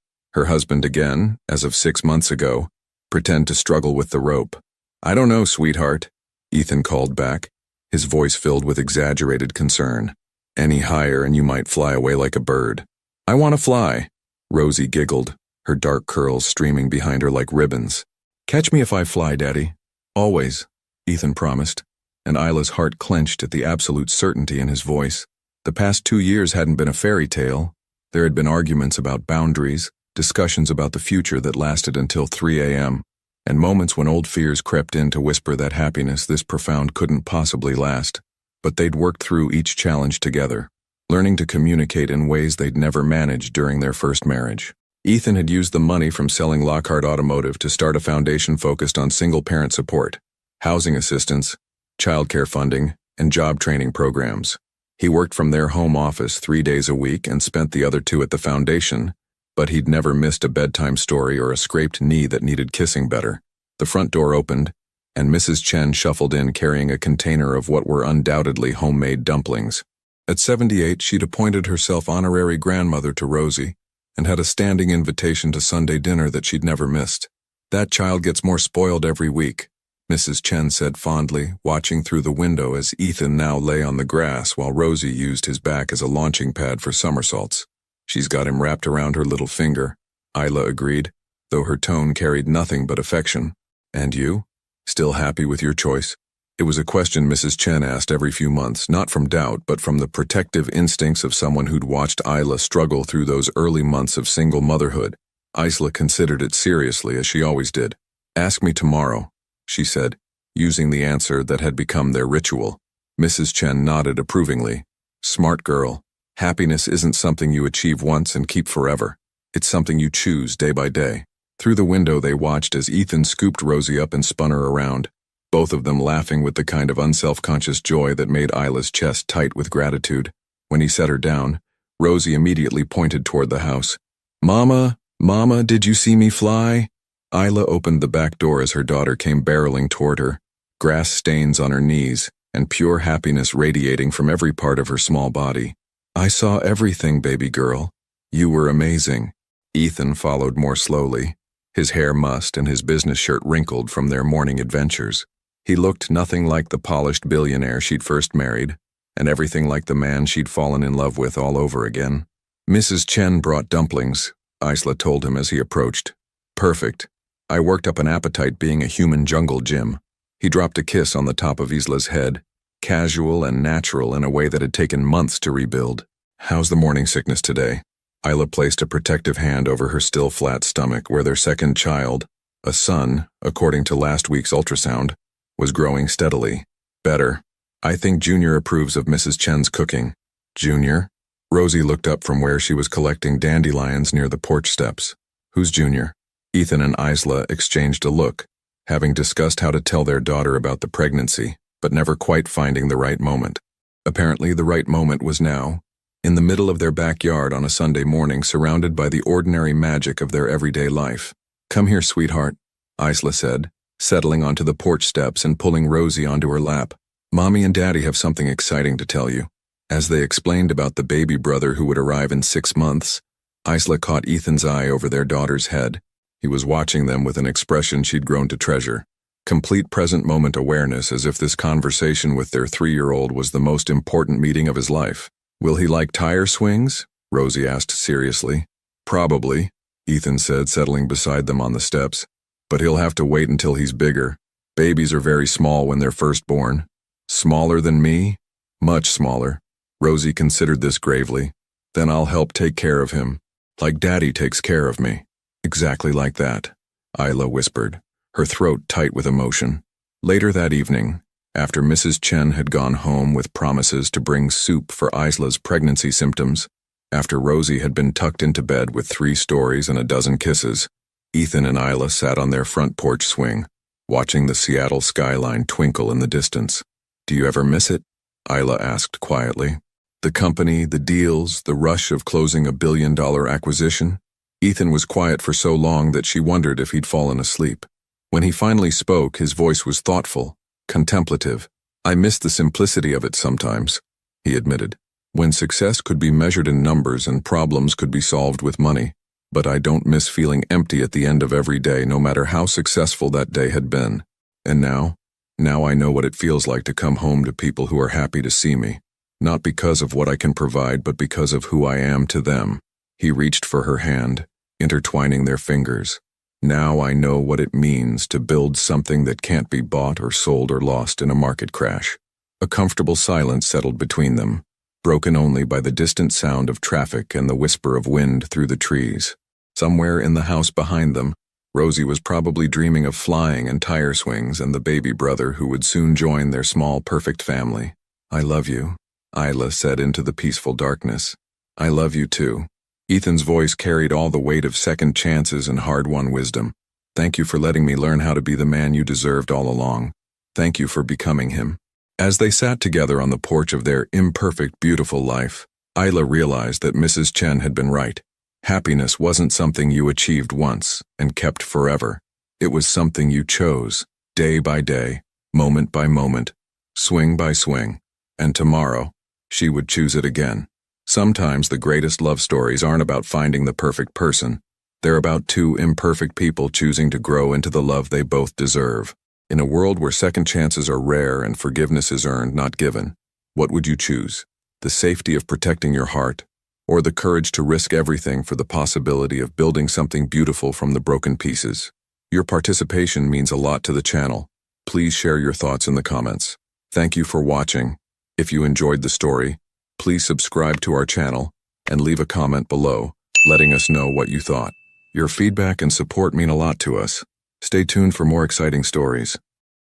again, as of 6 months ago, pretend to struggle with the rope. "I don't know, sweetheart," Ethan called back, his voice filled with exaggerated concern. "Any higher and you might fly away like a bird." "I want to fly," Rosie giggled, her dark curls streaming behind her like ribbons. "Catch me if I fly, Daddy. Always," Ethan promised, and Isla's heart clenched at the absolute certainty in his voice. The past 2 years hadn't been a fairy tale. There had been arguments about boundaries, discussions about the future that lasted until 3 a.m., and moments when old fears crept in to whisper that happiness this profound couldn't possibly last. But they'd worked through each challenge together, learning to communicate in ways they'd never managed during their first marriage. Ethan had used the money from selling Lockhart Automotive to start a foundation focused on single-parent support, housing assistance, childcare funding, and job training programs. He worked from their home office 3 days a week and spent the other 2 at the foundation, but he'd never missed a bedtime story or a scraped knee that needed kissing better. The front door opened, and Mrs. Chen shuffled in carrying a container of what were undoubtedly homemade dumplings. At 78, she'd appointed herself honorary grandmother to Rosie, and had a standing invitation to Sunday dinner that she'd never missed. "That child gets more spoiled every week," Mrs. Chen said fondly, watching through the window as Ethan now lay on the grass while Rosie used his back as a launching pad for somersaults. "She's got him wrapped around her little finger," Isla agreed, though her tone carried nothing but affection. "And you? Still happy with your choice?" It was a question Mrs. Chen asked every few months, not from doubt, but from the protective instincts of someone who'd watched Isla struggle through those early months of single motherhood. Isla considered it seriously, as she always did. "Ask me tomorrow," she said, using the answer that had become their ritual. Mrs. Chen nodded approvingly. "Smart girl. Happiness isn't something you achieve once and keep forever. It's something you choose day by day." Through the window they watched as Ethan scooped Rosie up and spun her around, both of them laughing with the kind of unself-conscious joy that made Isla's chest tight with gratitude. When he set her down, Rosie immediately pointed toward the house. "Mama, Mama, did you see me fly?" Isla opened the back door as her daughter came barreling toward her, grass stains on her knees, and pure happiness radiating from every part of her small body. "I saw everything, baby girl. You were amazing." Ethan followed more slowly, his hair mussed and his business shirt wrinkled from their morning adventures. He looked nothing like the polished billionaire she'd first married, and everything like the man she'd fallen in love with all over again. "Mrs. Chen brought dumplings," Isla told him as he approached. "Perfect. I worked up an appetite being a human jungle gym." He dropped a kiss on the top of Isla's head, casual and natural in a way that had taken months to rebuild. "How's the morning sickness today?" Isla placed a protective hand over her still flat stomach where their second child, a son, according to last week's ultrasound, was growing steadily. "Better. I think Junior approves of Mrs. Chen's cooking." Junior? Rosie looked up from where she was collecting dandelions near the porch steps. Who's Junior? Ethan and Isla exchanged a look, having discussed how to tell their daughter about the pregnancy, but never quite finding the right moment. Apparently, the right moment was now, in the middle of their backyard on a Sunday morning, surrounded by the ordinary magic of their everyday life. Come here, sweetheart, Isla said, settling onto the porch steps and pulling Rosie onto her lap. Mommy and Daddy have something exciting to tell you. As they explained about the baby brother who would arrive in 6 months, Isla caught Ethan's eye over their daughter's head. He was watching them with an expression she'd grown to treasure. Complete present moment awareness, as if this conversation with their 3-year-old was the most important meeting of his life. Will he like tire swings? Rosie asked seriously. Probably, Ethan said, settling beside them on the steps. But he'll have to wait until he's bigger. Babies are very small when they're first born. Smaller than me? Much smaller. Rosie considered this gravely. Then I'll help take care of him. Like Daddy takes care of me. Exactly like that, Isla whispered, her throat tight with emotion. Later that evening, after Mrs. Chen had gone home with promises to bring soup for Isla's pregnancy symptoms, after Rosie had been tucked into bed with 3 stories and a dozen kisses, Ethan and Isla sat on their front porch swing, watching the Seattle skyline twinkle in the distance. Do you ever miss it? Isla asked quietly. The company, the deals, the rush of closing a billion-dollar acquisition? Ethan was quiet for so long that she wondered if he'd fallen asleep. When he finally spoke, his voice was thoughtful, contemplative. I miss the simplicity of it sometimes, he admitted, when success could be measured in numbers and problems could be solved with money. But I don't miss feeling empty at the end of every day, no matter how successful that day had been. And now I know what it feels like to come home to people who are happy to see me, not because of what I can provide, but because of who I am to them. He reached for her hand, intertwining their fingers. Now I know what it means to build something that can't be bought or sold or lost in a market crash. A comfortable silence settled between them, broken only by the distant sound of traffic and the whisper of wind through the trees. Somewhere in the house behind them, Rosie was probably dreaming of flying and tire swings and the baby brother who would soon join their small, perfect family. I love you, Isla said into the peaceful darkness. I love you too. Ethan's voice carried all the weight of second chances and hard-won wisdom. Thank you for letting me learn how to be the man you deserved all along. Thank you for becoming him. As they sat together on the porch of their imperfect, beautiful life, Isla realized that Mrs. Chen had been right. Happiness wasn't something you achieved once and kept forever. It was something you chose, day by day, moment by moment, swing by swing. And tomorrow, she would choose it again. Sometimes the greatest love stories aren't about finding the perfect person. They're about 2 imperfect people choosing to grow into the love they both deserve. In a world where second chances are rare and forgiveness is earned, not given, what would you choose? The safety of protecting your heart, or the courage to risk everything for the possibility of building something beautiful from the broken pieces? Your participation means a lot to the channel. Please share your thoughts in the comments. Thank you for watching. If you enjoyed the story, please subscribe to our channel and leave a comment below, letting us know what you thought. Your feedback and support mean a lot to us. Stay tuned for more exciting stories.